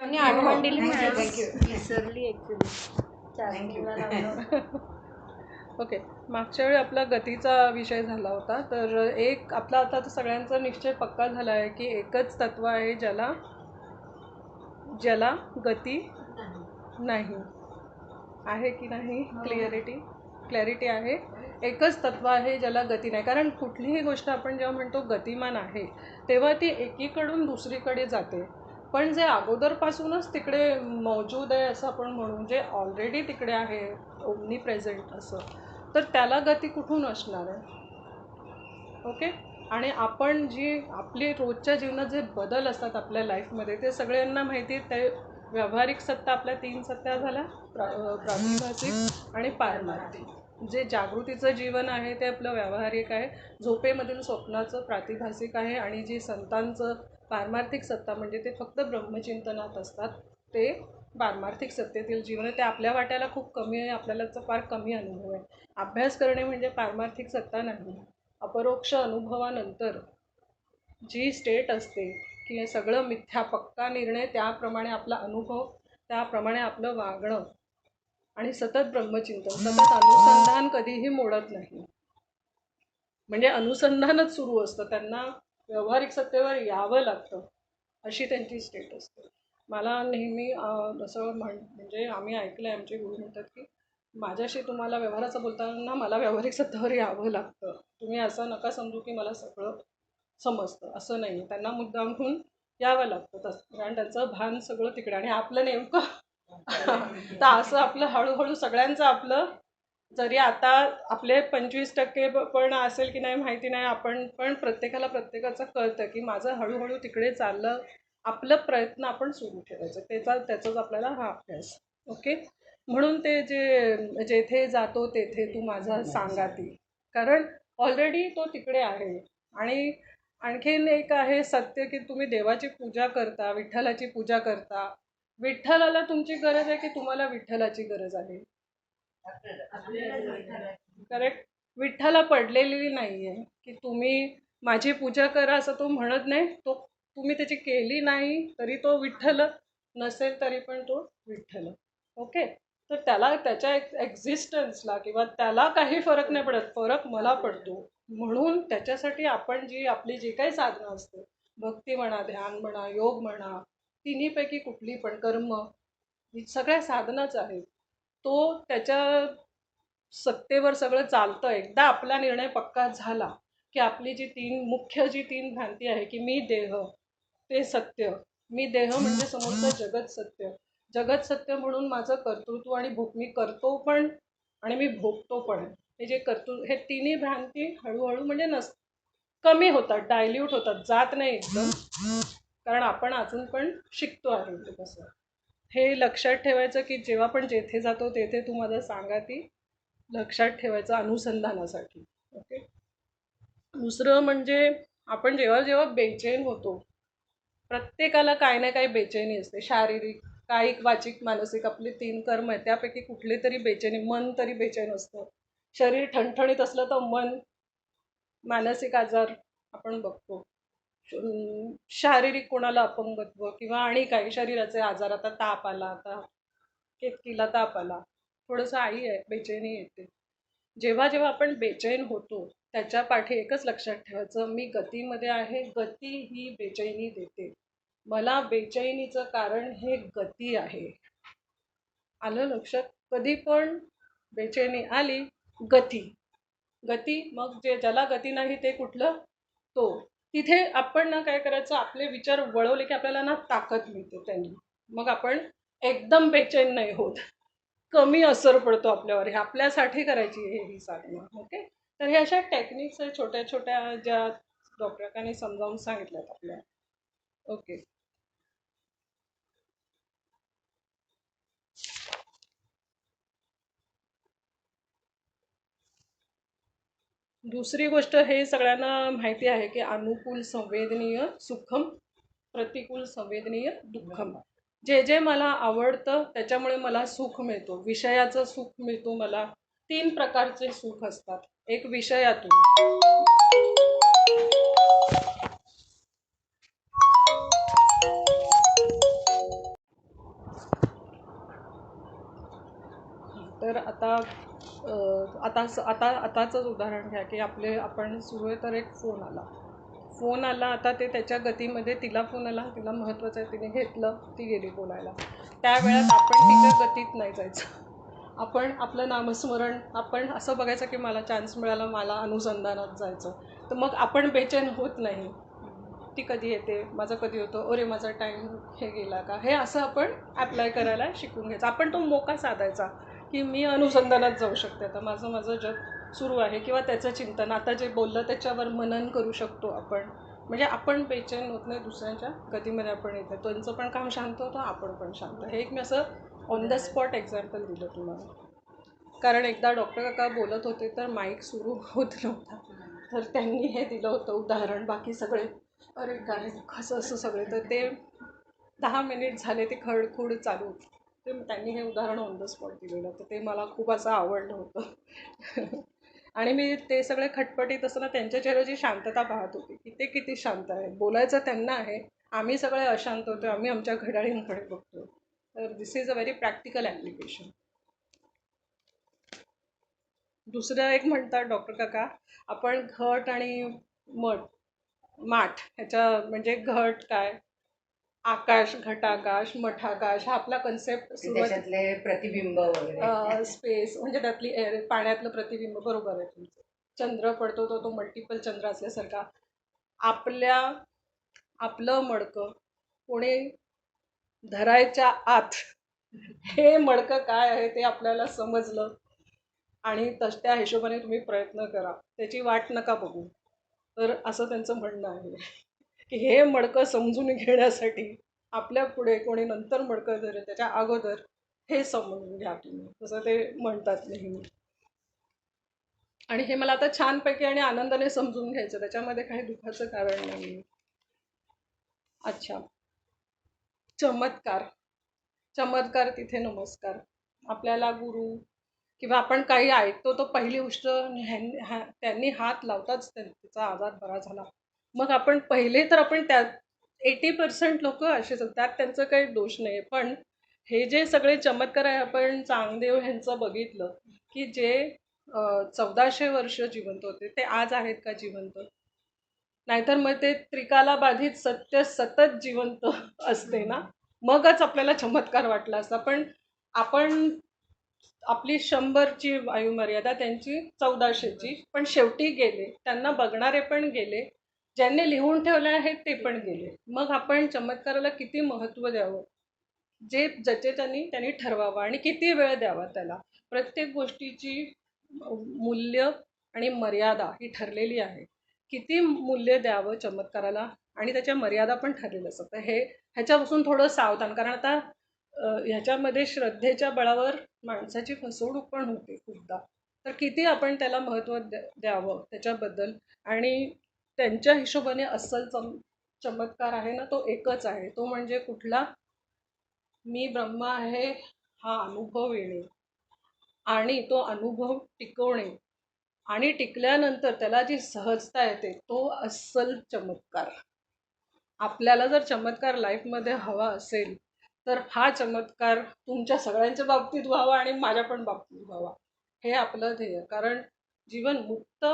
आणि आठवण दिली विसरली ॲक्च्युली. ओके, मागच्या वेळी आपला गतीचा विषय झाला होता. तर एक आपला आता सगळ्यांचा निश्चय पक्का झाला आहे की एकच तत्व आहे ज्याला गती नाही आहे की नाही. क्लॅरिटी आहे. एकच तत्व आहे ज्याला गती नाही. कारण कुठलीही गोष्ट आपण जेव्हा म्हणतो गतिमान आहे तेव्हा ती एकीकडून दुसरीकडे जाते. पण जे अगोदरपासूनच तिकडे मौजूद आहे असं आपण म्हणू, जे ऑलरेडी तिकडे आहे, ओमनी प्रेझेंट असं, तर त्याला गती कुठून असणार आहे. ओके. आणि आपण जी आपली रोजच्या जीवनात जे बदल असतात आपल्या लाईफमध्ये ते सगळ्यांना माहिती आहे. ते व्यावहारिक सत्ता आपल्या 3 सत्ता झाल्या, प्रातिभासिक आणि पारमार्थिक. जे जागृतीचं जीवन आहे ते आपलं व्यावहारिक आहे, झोपेमधील स्वप्नाचं प्रातिभासिक आहे, आणि जी संतांचं पारमार्थिक सत्ता म्हणजे ते फक्त ब्रह्मचिंतनात असतात ते पारमार्थिक सत्तेतील जीवन आहे. ते आपल्या वाट्याला खूप कमी आहे, आपल्याला फार कमी अनुभव आहे. अभ्यास करणे म्हणजे पारमार्थिक सत्ता नाही. अपरोक्ष अनुभवानंतर जी स्टेट असते की हे सगळं मिथ्या, पक्का निर्णय, त्याप्रमाणे आपला अनुभव, त्याप्रमाणे आपलं वागणं आणि सतत ब्रह्मचिंतन, सतत अनुसंधान कधीही मोडत नाही. म्हणजे अनुसंधानच सुरू असतं, त्यांना व्यावहारिक सत्तेवर यावं लागतं, अशी त्यांची स्टेट असते. मला नेहमी असं म्हणजे आम्ही ऐकलं आहे, आमचे गुरु म्हणतात की माझ्याशी तुम्हाला व्यवहाराचं बोलताना मला व्यावहारिक सत्तेवर यावं लागतं. तुम्ही असं नका समजू की मला सगळं समजतं, असं नाही. त्यांना मुद्दामहून यावं लागतं कारण त्यांचं भान सगळं तिकडे, आणि आपलं नेमकं तर असं आपलं हळूहळू सगळ्यांचं आपलं, जरी आता आपले 25% पण असेल की नाही माहिती नाही, आपण पण प्रत्येकाला प्रत्येकाचं कळतं की माझं हळूहळू तिकडे चाललं. आपलं प्रयत्न आपण सुरू ठेवायचं, त्याचाच आपल्याला हा अभ्यास. ओके. म्हणून ते जेथे जातो तेथे तू माझा सांगाती, कारण ऑलरेडी तो तिकडे आहे. आणि आणखीन एक आहे सत्य की तुम्ही देवाची पूजा करता, विठ्ठलाची पूजा करता. विठ्ठलाला तुमची गरज आहे की तुम्हाला विठ्ठलाची गरज आहे. करेक्ट. विठ्ठला पडलेली नाहीये की तुम्ही माझी पूजा करा असं तो म्हणत नाही. तो तुम्ही त्याची केली नाही तरी तो विठ्ठल, नसेल तरी पण तो विठ्ठल. ओके. तर त्याला त्याच्या एक्झिस्टन्सला किंवा त्याला काही फरक नाही पडत, फरक मला पडतो. म्हणून त्याच्यासाठी आपण आपली जी काही साधनं असते, भक्ती म्हणा, ध्यान म्हणा, योग म्हणा, तिन्हीपैकी कुठली पण कर्म, ही सगळ्या साधनच आहेत. तो त्याच्या सत्तेवर सगळं चालतं. एकदा आपला निर्णय पक्का झाला की आपली मुख्य जी तीन भ्रांती आहे की मी देह, ते सत्य. मी देह म्हणजे समोरचं जगत सत्य. जगत सत्य म्हणून माझं कर्तृत्व आणि मी करतो पण आणि मी भोगतो पण. हे जे हे तिन्ही भ्रांती हळूहळू म्हणजे कमी होतात, डायल्यूट होतात, जात नाही एकदम, कारण आपण अजून पण शिकतो आहे. कसं हे लक्षात ठेवायचं की जेव्हा पण जेथे जातो तेथे तू माझं सांगाती, लक्षात ठेवायचं अनुसंधानासाठी. ओके. दुसरं म्हणजे आपण जेव्हा जेव्हा बेचैन होतो, प्रत्येकाला काही ना काही बेचैनी असते, शारीरिक, कायिक, वाचिक, मानसिक. आपले 3 कर्म आहेत त्यापैकी कुठले तरी बेचैनी, मन तरी बेचैन असतं. शरीर ठणठणीत असलं तर मन, मानसिक आजार आपण बघतो, शारीरिक कोणाला अपंगत्व किंवा आणि काही शरीराचे आजार. आता ताप आला, आता केतकीला ताप आला, थोडंसं आई आहे, बेचैनी येते. जेव्हा जेव्हा आपण बेचैन होतो त्याच्या पाठी एकच लक्षात ठेवायचं, मी गतीमध्ये आहे, गती ही बेचैनी देते. मला बेचैनीचं कारण हे गती आहे. आलं लक्षात. कधी पण बेचैनी आली, गती मग ज्याला गती नाही ते कुठलं, तो. तिथे आपण ना काय करायचं, आपले विचार वळवले की आपल्याला ना ताकद मिळते त्यांनी. मग आपण एकदम बेचैन नाही होत, कमी असर पडतो आपल्यावर. हे आपल्यासाठी करायची ही साधना. ओके. तर हे अशा टेक्निक्स आहेत छोट्या छोट्या, ज्या डॉक्टरांनी समजावून सांगितल्यात आपल्याला. ओके. दुसरी गोष्ट हे सगळ्यांना माहिती आहे की अनुकूल संवेदनीय सुखम, प्रतिकूल संवेदनीय दुःखम. जे मला आवडतं त्याच्यामुळे मला सुख मिळतो, विषयाचं सुख मिळतो मला. 3 प्रकारचे सुख असतात. एक विषयातून, तर आताचंच उदाहरण घ्या की आपण सुरू आहे तर एक फोन आला आता ते त्याच्या गतीमध्ये तिला फोन आला, तिला महत्त्वाचं आहे, तिने घेतलं, ती गेली बोलायला. त्या वेळात आपण तिच्या गतीत नाही जायचं. आपण आपलं नामस्मरण, आपण असं बघायचं की मला चान्स मिळाला, मला अनुसंधानात जायचं. तर मग आपण बेचैन होत नाही. ती कधी येते, माझं कधी होतं, अरे माझा टाईम हे गेला का, हे असं आपण ॲप्लाय करायला शिकून घ्यायचं. आपण तो मोका साधायचा की मी अनुसंधानात जाऊ शकते, आता माझं जग सुरू आहे, किंवा त्याचं चिंतन आता जे बोललं त्याच्यावर मनन करू शकतो आपण. म्हणजे आपण बेचैन होत नाही, दुसऱ्यांच्या गतीमध्ये आपण येत नाही, त्यांचं पण काम शांत होतं, आपण पण शांत. हे एक मी असं ऑन द स्पॉट एक्झाम्पल दिलं तुम्हाला. कारण एकदा डॉक्टर काका बोलत होते तर माईक सुरू होत नव्हता, तर त्यांनी हे दिलं होतं उदाहरण. बाकी सगळे अरे काय कसं असं सगळे, तर ते 10 मिनिट झाले ते खडखूड चालू. ते त्यांनी हे उदाहरण ऑन द स्पॉट दिलेलं, तर ते मला खूप असं आवडलं होतं. आणि मी ते सगळे खटपटीत असताना त्यांच्या चेहऱ्याची शांतता पाहत होती की ते किती शांत आहे. बोलायचं त्यांना आहे, आम्ही सगळे अशांत होतो, आम्ही आमच्या घड्याळींकडे बघतो. तर this is a very practical application. दुसरं एक म्हणतात डॉक्टर काका, आपण घट आणि माठ ह्याच्या म्हणजे घट काय, आकाश, घटाकाश, मठाकाश, हा आपला कन्सेप्ट त्याच्यातले प्रतिबिंब वगैरे स्पेस म्हणजे त्यातली एअर, पाण्यातलं प्रतिबिंब. बरोबर आहे तुमचं. चंद्र पडतो तो मल्टिपल चंद्र असल्यासारखा आपलं मडकं कोणी धरायच्या आत हे मडकं काय आहे ते आपल्याला समजलं, आणि त्या हिशोबाने तुम्ही प्रयत्न करा, त्याची वाट नका बघू. तर असं त्यांचं म्हणणं आहे की हे मडकं समजून घेण्यासाठी आपल्या पुढे कोणी नंतर मडकं धरेल त्याच्या अगोदर हे समजून घ्या तुम्ही, तसं ते म्हणतात नेहमी. आणि हे मला आता छानपैकी आणि आनंदाने समजून घ्यायचं, त्याच्यामध्ये काही दुःखाचं कारण नाही. अच्छा, चमत्कार तिथे नमस्कार. आपल्याला गुरु किंवा आपण काही ऐकतो तो पहिली गोष्ट त्यांनी हात लावताच त्याचा आजार बरा झाला. मग आपण पहिले तर आपण त्यात 80% लोक असेच, त्यात त्यांचं काही दोष नाही. पण हे जे सगळे चमत्कार आहे, आपण चांगदेव ह्यांचं बघितलं की जे 1400 वर्ष जिवंत होते, ते आज आहेत का जिवंत? नाहीतर मग ते त्रिकाला बाधित सत्य सतत जिवंत असते ना, मगच आपल्याला चमत्कार वाटला असता. पण आपण आपली 100ची आयुमर्यादा, त्यांची 1400ची, पण शेवटी गेले, त्यांना बघणारे पण गेले, ज्यांनी लिहून ठेवले आहेत ते पण गेले. मग आपण चमत्काराला किती महत्त्व द्यावं, ज्याचे त्यांनी ठरवावं, आणि किती वेळ द्यावा त्याला. प्रत्येक गोष्टीची मूल्य आणि मर्यादा ही ठरलेली आहे. किती मूल्य द्यावं चमत्काराला, आणि त्याच्या मर्यादा पण ठरलेल्या असतात. ह्याच्यापासून थोडं सावधान, कारण आता ह्याच्यामध्ये श्रद्धेच्या बळावर माणसाची फसवणूक पण होते खूपदा. तर किती आपण त्याला महत्त्व द्यावं त्याच्याबद्दल. आणि त्यांच्या हिशोबाने अस्सल चमत्कार आहे ना, तो एकच आहे, तो म्हणजे कुठला, मी ब्रह्म आहे हा अनुभव येणे, आणि तो अनुभव टिकवणे, आणि टिकल्यानंतर त्याला जी सहजता येते, तो अस्सल चमत्कार. आपल्याला जर चमत्कार लाईफमध्ये हवा असेल तर हा चमत्कार तुमच्या सगळ्यांच्या बाबतीत व्हावा आणि माझ्या पण बाबतीत व्हावा, हे आपलं ध्येय. कारण जीवन मुक्त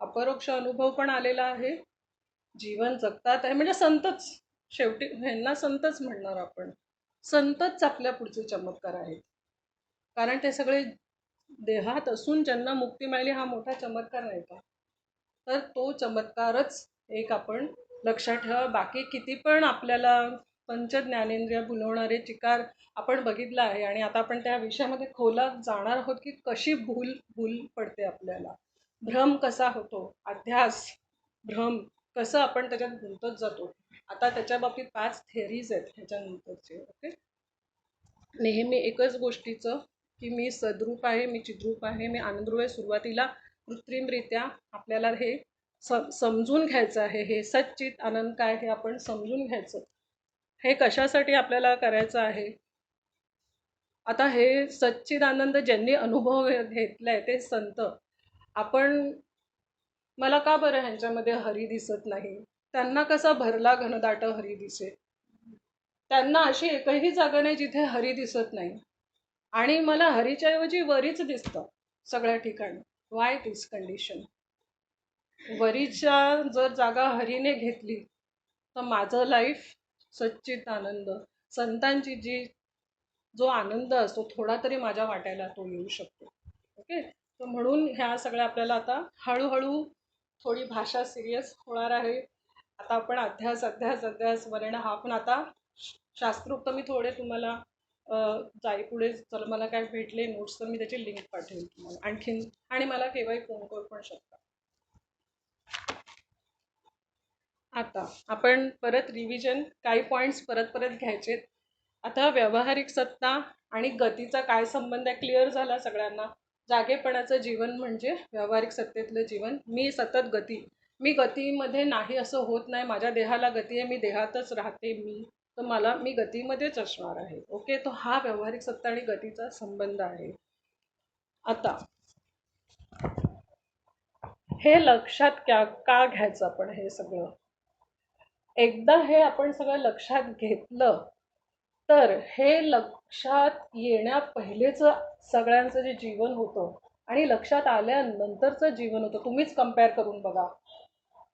अपरोक्ष अनुभव पण आलेला आहे, जीवन जगतात आहे, म्हणजे संतच, शेवटी ह्यांना संतच म्हणणार आपण. संतच आपल्या पुढचे चमत्कार आहेत, कारण ते सगळे देहात असून ज्यांना मुक्ती मिळाली, हा मोठा चमत्कार नाही का? तर तो चमत्कारच एक आपण लक्षात ठेवा. बाकी किती पण आपल्याला पंचज्ञानेंद्रिय भुलवणारे चिकार आपण बघितलं आहे, आणि आता आपण त्या विषयामध्ये खोलात जाणार आहोत की कशी भूल पडते आपल्याला, भ्रम कसा होतो, अध्यास, भ्रम कसं आपण त्याच्यात गुंतत जातो. आता त्याच्या बाबतीत 5 थेअरीज आहेत ह्याच्यानंतरचे. ओके, नेहमी एकच गोष्टीचं की मी सद्रूप आहे, मी चिद्रूप आहे, मी आनंदरूप आहे. सुरुवातीला कृत्रिमरित्या आपल्याला हे समजून घ्यायचं आहे, हे सच्चित आनंद काय हे आपण समजून घ्यायचं. हे कशासाठी आपल्याला करायचं आहे? आता हे सच्चित आनंद ज्यांनी अनुभव घेतलाय ते संत, मला का बरं ह्यांच्यामध्ये हरी दिसत नाही, त्यांना कसा भरला घनदाट हरी दिसे, त्यांना अशी एकही जागा नाही जिथे हरी दिसत नाही. आणि मला हरीच्या ऐवजी वरीच दिसतं सगळ्या ठिकाणी. Why this condition? वरीच्या जर जागा हरीने घेतली तर माझं लाईफ सच्चित आनंद, संतांची जो आनंद असतो थोडा तरी माझ्या वाट्याला तो येऊ शकतो. ओके, तर म्हणून ह्या सगळ्या आपल्याला आता हळूहळू थोडी भाषा सिरियस होणार आहे. आता आपण अध्यास वर्ण हा पण आता शास्त्रोक्त मी थोडे तुम्हाला पुढे जर मला काय भेटले नोट्स तर मी त्याची लिंक पाठवेल तुम्हाला आणखीन, आणि मला केव्हाही फोन करू पण शकता. आता आपण परत रिव्हिजन काही पॉईंट्स परत घ्यायचेत. आता व्यावहारिक सत्ता आणि गतीचा काय संबंध आहे क्लिअर झाला सगळ्यांना. जागेपणाचं जीवन म्हणजे व्यावहारिक सत्तेतलं जीवन. मी सतत मी गतीमध्ये नाही असं होत नाही. माझ्या देहाला गती आहे, मी देहातच राहते तर मी गतीमध्येच असणार आहे. ओके, तो हा व्यावहारिक सत्ता आणि गतीचा संबंध आहे. आता हे लक्षात का घ्यायचं आपण हे सगळं? एकदा हे आपण सगळं लक्षात घेतलं तर हे लक्षात येण्या पहिलेच सगळ्यांचं जे जीवन होतं आणि लक्षात आल्यानंतरचं जीवन होतं, तुम्हीच कंपेअर करून बघा.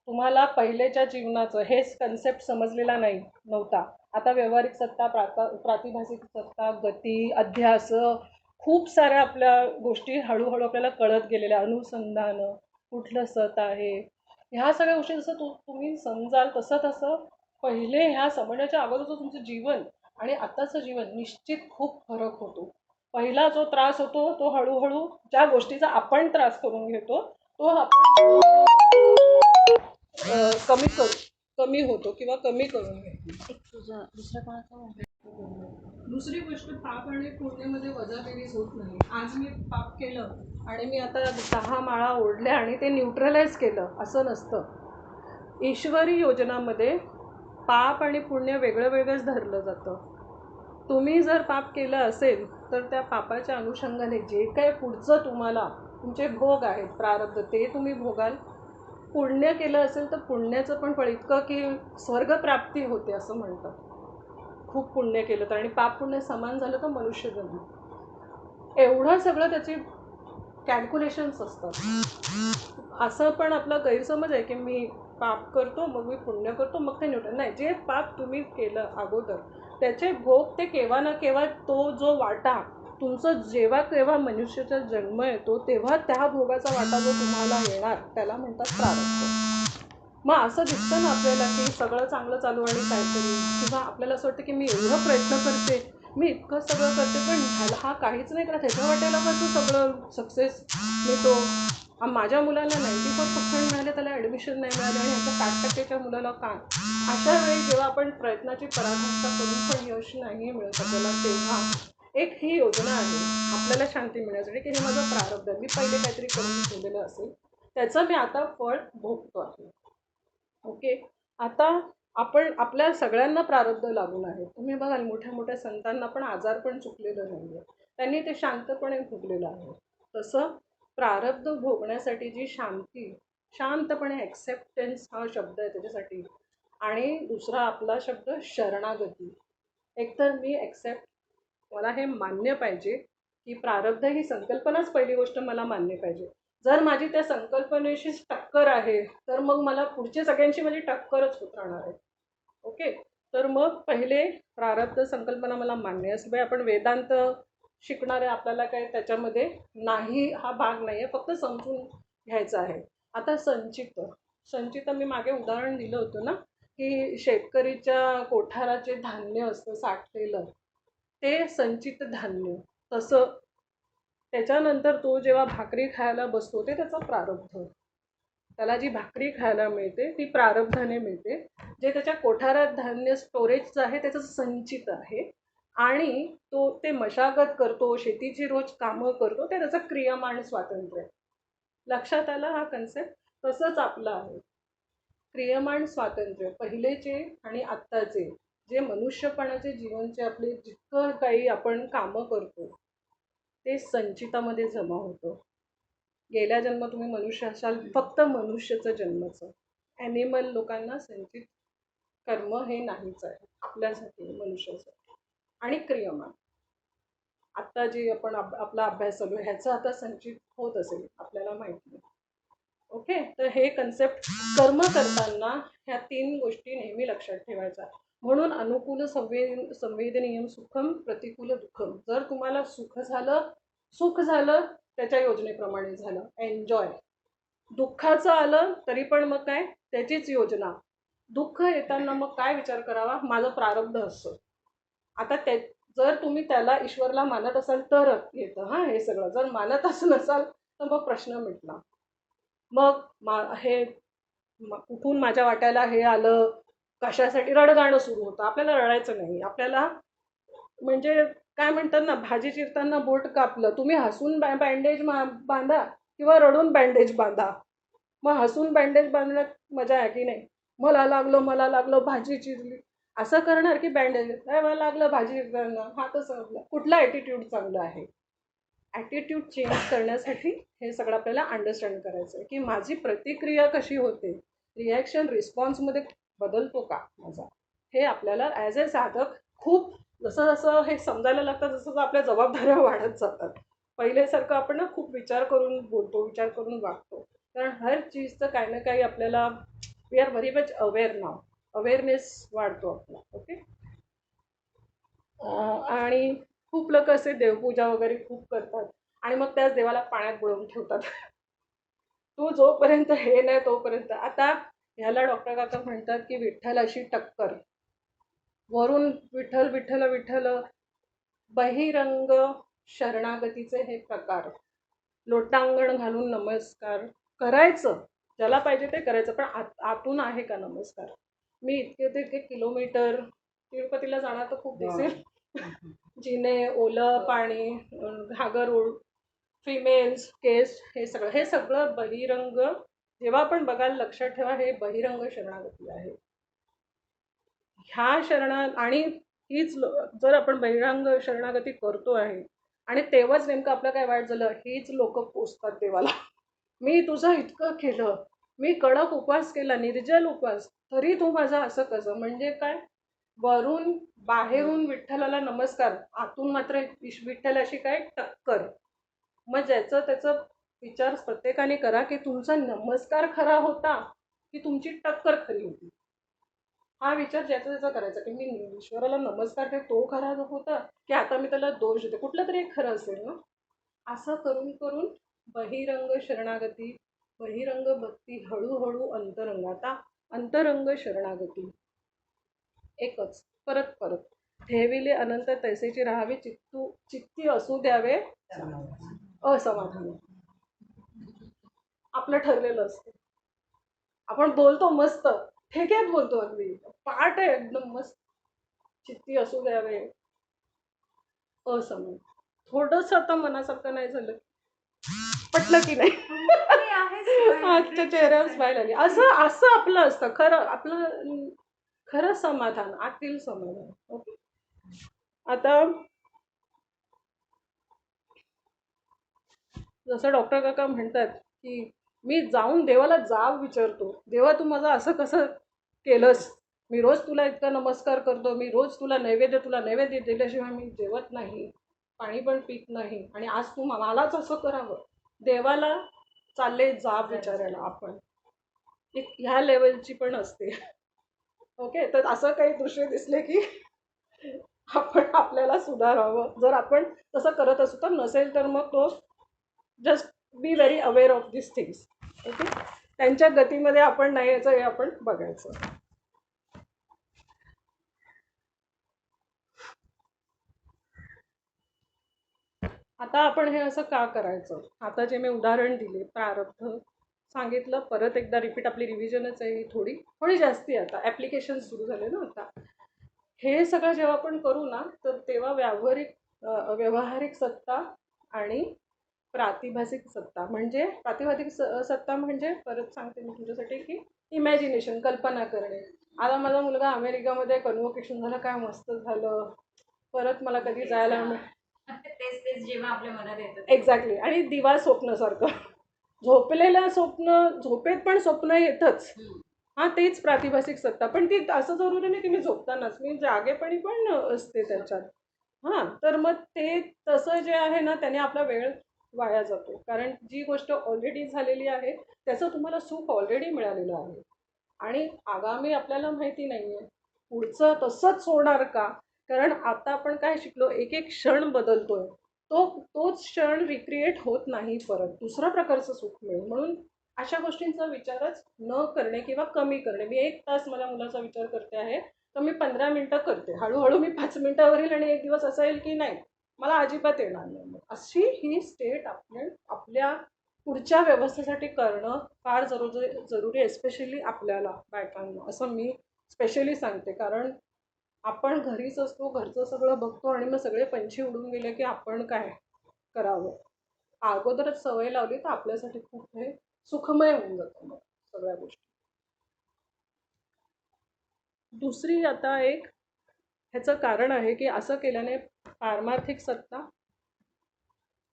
तुम्हाला पहिलेच्या जीवनाचं हेच कन्सेप्ट समजलेला नव्हता. आता व्यावहारिक सत्ता, प्रातिभासिक सत्ता, गती, अध्यास, खूप साऱ्या आपल्या गोष्टी हळूहळू आपल्याला कळत गेलेल्या, अनुसंधान, कुठलं सत आहे, ह्या सगळ्या गोष्टी जसं तुम्ही समजाल तसं पहिले ह्या समजण्याच्या अगोदरचं तुमचं जीवन आणि आत्ताचं जीवन निश्चित खूप फरक होतो. पहिला जो त्रास होतो तो हळूहळू ज्या गोष्टीचा आपण त्रास करून घेतो तो आपण कमी होतो किंवा कमी करून घेतो. दुसरी गोष्ट, पाप आणि पुण्यामध्ये वजाबेरीज होत नाही. आज मी पाप केलं आणि मी आता 10 माळा ओढल्या आणि ते न्यूट्रलाइज केलं असं नसतं. ईश्वरी योजनामध्ये पाप आणि पुण्य वेगळंच धरलं जातं. तुम्ही जर पाप केलं असेल तर त्या पापाच्या अनुषंगाने जे काही पुढचं तुम्हाला तुमचे भोग आहेत प्रारब्ध ते तुम्ही भोगाल. पुण्य केलं असेल तर पुण्याचं पण फळ इतकं की स्वर्गप्राप्ती होते असं म्हणतात, खूप पुण्य केलं तर. आणि पाप पुण्य समान झालं तर मनुष्यजन्म. एवढं सगळं त्याची कॅल्क्युलेशन्स असतात. असं पण आपला गैरसमज आहे की मी पाप करतो मग मी पुण्य करतो मग ते न्यूट्रल नाही. जे पाप तुम्ही केलं अगोदर त्याचे भोग ते केव्हा ना केव्हा, तो जो वाटा तुमचं जेव्हा केव्हा मनुष्याचा जन्म येतो तेव्हा त्या भोगाचा वाटा जो तुम्हाला येणार त्याला म्हणतात प्रारब्ध. मग असं दिसतं ना आपल्याला की सगळं चांगलं चालू आणि काहीतरी, किंवा आपल्याला असं वाटतं की मी एवढं प्रयत्न करते, मी इतकं सगळं करते पण ह्याला हा काहीच नाही करत, ह्याच्या वाटेला कसं सगळं सक्सेस मिळतो. माझ्या मुलाला 94% मिळाले त्याला ॲडमिशन नाही मिळालं आणि ह्याच्या 60%च्या मुलाला का. अशा वेळी जेव्हा आपण प्रयत्नाची पराकाष्ठा करून पण यश नाही मिळत आपल्याला, तेव्हा एक ही योजना आहे आपल्याला शांती मिळण्यासाठी की हे माझं प्रारब्ध आहे, मी पहिले काहीतरी करून ठेवलेलं असेल त्याचं मी आता फळ भोगतो आहे. ओके, आता आपण आपल्या सगळ्यांना प्रारब्ध लागून आहे. तुम्ही बघाल मोठ्या मोठ्या संतांना पण आजार पण चुकलेलं नाही आहे, त्यांनी ते शांतपणे भोगलेलं आहे. तसं प्रारब्ध भोगण्यासाठी जी शांतपणे ॲक्सेप्टन्स हा शब्द आहे त्याच्यासाठी. आणि दुसरा आपला शब्द शरणागती. एकतर मी ॲक्सेप्ट, मला हे मान्य पाहिजे की प्रारब्ध ही संकल्पनाच पहिली गोष्ट मला मान्य पाहिजे. जर माझी त्या संकल्पनेशी टक्कर आहे तर मग मला पुढच्या सगळ्यांशी माझी टक्करच होत राहणार आहे. ओके, तर मग पहिले प्रारब्ध संकल्पना मला मान्य असली पाहिजे. आपण वेदांत शिकणारे आपल्याला काय त्याच्यामध्ये नाही, हा भाग नाही आहे, फक्त समजून घ्यायचं आहे. आता संचित मी मागे उदाहरण दिलं होतं ना की शेतकरीच्या कोठाराचे धान्य असतं साठलेलं, ते संचित धान्य. तसं त्याच्यानंतर तो जेव्हा भाकरी खायला बसतो ते त्याचं प्रारब्ध. त्याला जी भाकरी खायला मिळते ती प्रारब्धाने मिळते. जे त्याच्या कोठारात धान्य स्टोरेजचं आहे त्याचं संचित आहे. आणि तो ते मशागत करतो, शेतीची रोज कामं करतो, ते त्याचं क्रियमाण स्वातंत्र्य. लक्षात आला हा कन्सेप्ट? तसंच आपलं आहे क्रियमाण स्वातंत्र्य. पहिलेचे आणि आत्ताचे जे मनुष्यपणाचे जीवनचे आपले जितकं काही आपण कामं करतो ते संचितामध्ये जमा होतं. गेल्या जन्म तुम्ही मनुष्य असाल, फक्त मनुष्याचं जन्माचं. ॲनिमल लोकांना संचित कर्म हे नाहीच आहे, आपल्यासाठी मनुष्यासाठी. आणि क्रियमान आत्ता जी आपण आपला अभ्यास चालू आहे ह्याचं आता संचित होत असेल आपल्याला माहिती नाही. ओके, तर हे कन्सेप्ट कर्म करताना ह्या 3 गोष्टी नेहमी लक्षात ठेवायच्या. म्हणून अनुकूल संवेदनीयम सुखम प्रतिकूल दुःखम. जर तुम्हाला सुख झालं त्याच्या योजनेप्रमाणे झालं, एन्जॉय. दुःखाचं आलं तरी पण मग काय, त्याचीच योजना. दुःख येताना मग काय विचार करावा, माझं प्रारब्ध असतं. आता जर तुम्ही त्याला ईश्वरला मानत असाल तर येतं हे सगळं. जर मानतच नसाल तर मग प्रश्न मिटला. मग हे कुठून माझ्या वाट्याला हे आलं, कशासाठी रडगाणं सुरू होतं. आपल्याला रडायचं नाही. आपल्याला म्हणजे काय म्हणतात ना, भाजी चिरताना बोट कापलं, तुम्ही हसून बँडेज बांधा किंवा रडून बँडेज बांधा. मग हसून बँडेज बांधण्यात मजा आहे की नाही. मला लागलं भाजी चिरली असं करणार की बँडेज मला लागलं भाजी चिरताना हातच संपला. कुठला ॲटिट्यूड चांगला आहे. ॲटिट्यूड चेंज करण्यासाठी हे सगळं आपल्याला अंडरस्टँड करायचं आहे की माझी प्रतिक्रिया कशी होते, रिॲक्शन रिस्पॉन्समध्ये बदलतो का माझा. हे आपल्याला ॲज अ साधक खूप जसं जसं हे समजायला लागतं तसं आपल्या जबाबदाऱ्या वाढत जातात. पहिल्यासारखं आपण ना खूप विचार करून बोलतो, विचार करून वागतो. कारण हर चीजचं काही ना काही आपल्याला we are very much aware now. Awareness वाढतो आपला. ओके, आणि खूप लोक असे देवपूजा वगैरे खूप करतात आणि मग त्याच देवाला पाण्यात बुडवून ठेवतात. तू जोपर्यंत हे नाही तोपर्यंत. आता ह्याला डॉक्टर काका म्हणतात की विठ्ठलाशी टक्कर. वरून विठ्ठल विठ्ठल विठ्ठल. बहिरंग शरणागतीचे हे प्रकार. लोटांगण घालून नमस्कार करायचं, ज्याला पाहिजे ते करायचं, पण आतून आहे का नमस्कार. मी इतके किलोमीटर तिरुपतीला जाणार तर खूप दिसेल. जिने, ओलं पाणी, घागर ओढ, फिमेल्स, केस, हे सगळं बहिरंग. जेव्हा आपण बघायला लक्षात ठेवा, हे बहिरंग शरणागती आहे. ह्या आणि हीच जर आपण बहिरंग शरणागती करतो आहे आणि तेव्हाच नेमकं आपलं काय वाईट झालं, हीच लोक पोचतात देवाला. मी तुझं इतकं केलं, मी कडक उपवास केला, निर्जल उपवास, तरी तू माझा असं कसं. म्हणजे काय, वरून बाहेरून विठ्ठलाला नमस्कार, आतून मात्र विठ्ठलाशी काय टक्कर. मग ज्याचं त्याचं विचार प्रत्येकाने करा की तुमचा नमस्कार खरा होता की तुमची टक्कर खरी होती. हा विचार ज्याचा त्याचा करायचा की मी ईश्वराला नमस्कार ते तो खरा होता की आता मी त्याला दोष देते. कुठलं तरी एक खरं असेल ना. असं करून करून बहिरंग शरणागती, बहिरंग भक्ती, हळूहळू अंतरंग. आता अंतरंग शरणागती एकच, परत परत. ठेविले अनंत तैसेची राहावी, चित्ती असू द्यावे असमाधान. आपलं ठरलेलं असतं. आपण बोलतो मस्त, ठेक्यात बोलतो, अगदी पाठ आहे एकदम मस्त. चित्ती असू द्यावे असमाधान. थोडंसं आता मनासारखं नाही झालं, पटलं की नाही. आजच्या चेहऱ्यावर स्माईल आली. असं असं आपलं असतं खरं. आपलं खरं समाधान, आतील समाधान. ओके, आता जसं डॉक्टर काका म्हणतात की मी जाऊन देवाला जाब विचारतो, देवा तू माझं असं कसं केलंस. मी रोज तुला इतका नमस्कार करतो, मी रोज तुला नैवेद्य दिल्याशिवाय मी जेवत नाही, पाणी पण पित नाही, आणि आज तू मलाच असं करावं. देवाला चालले जाब विचारायला आपण. ह्या लेवलची पण असते. ओके, तर असं काही दृश्य दिसले की आपण आपल्याला सुधारावं. जर आपण तसं करत असू तर, नसेल तर मग तो just be very aware of this things. Okay, त्यांच्या गतीमध्ये आपण नाही याचं हे आपण बघायचं. आता आपण हे असं का करायचं. आता जे मी उदाहरण दिले, प्रारब्ध सांगितलं, परत एकदा रिपीट, आपली रिव्हिजनच आहे ही थोडी जास्ती. आता ॲप्लिकेशन सुरू झाले ना. आता हे सगळं जेव्हा आपण करू ना, तर तेव्हा व्यावहारिक सत्ता आणि प्रातिभासिक सत्ता. म्हणजे प्रातिभासिक सत्ता म्हणजे, परत सांगते मी तुमच्यासाठी, की इमॅजिनेशन, कल्पना करणे. आता माझा मुलगा अमेरिकामध्ये कन्व्होकेशन झालं, काय मस्त झालं, परत मला कधी जायला तेच जेव्हा आपल्या मनात येतं. एक्झॅक्टली. आणि दिवा स्वप्नासारखं झोपलेलं स्वप्न, झोपेत पण स्वप्न येतच. तेच प्रातिभासिक सत्ता. पण ती असं जरुरी नाही की मी झोपतानाच, मी जागेपणी पण असते त्याच्यात. हां, तर मग ते तसं जे आहे ना, त्याने आपला वेळ वाया जातो. कारण जी गोष्ट ऑलरेडी झालेली आहे, त्याचं तुम्हाला सुख ऑलरेडी मिळालेलं आहे आणि आगामी आपल्याला माहिती नाहीये, पुढचं तसंच होणार का? कारण आता आपण काय शिकलो, एक-एक क्षण बदलतोय. तोच क्षण रिक्रिएट होत नाही परत. दुसऱ्या प्रकारचं सुख मिळेल. म्हणून अशा गोष्टींचा विचारच न करणे किंवा कमी करणे. मी 1 तास माझ्या मुलाचा विचार करते आहे, तर मी 15 मिनिटं करते. हळू-हळू मी 5 मिनिटावर येईल आणि एक दिवस असा येईल की नाही, मला अजिबात येणार नाही. मग अशी ही स्टेट आपण आपल्या पुढच्या व्यवस्थेसाठी करणं फार जरुरी आहे, स्पेशली आपल्याला बायकांना, असं मी स्पेशली सांगते. कारण आपण घरीच असतो, घरचं सगळं बघतो आणि मग सगळे पंछी उडून गेले की आपण काय करावं? अगोदरच सवय लावली तर आपल्यासाठी खूप हे सुखमय होऊन जातं मग सगळ्या गोष्टी. दुसरी आता एक ह्याचं कारण आहे की असं केल्याने पारमार्थिक सत्ता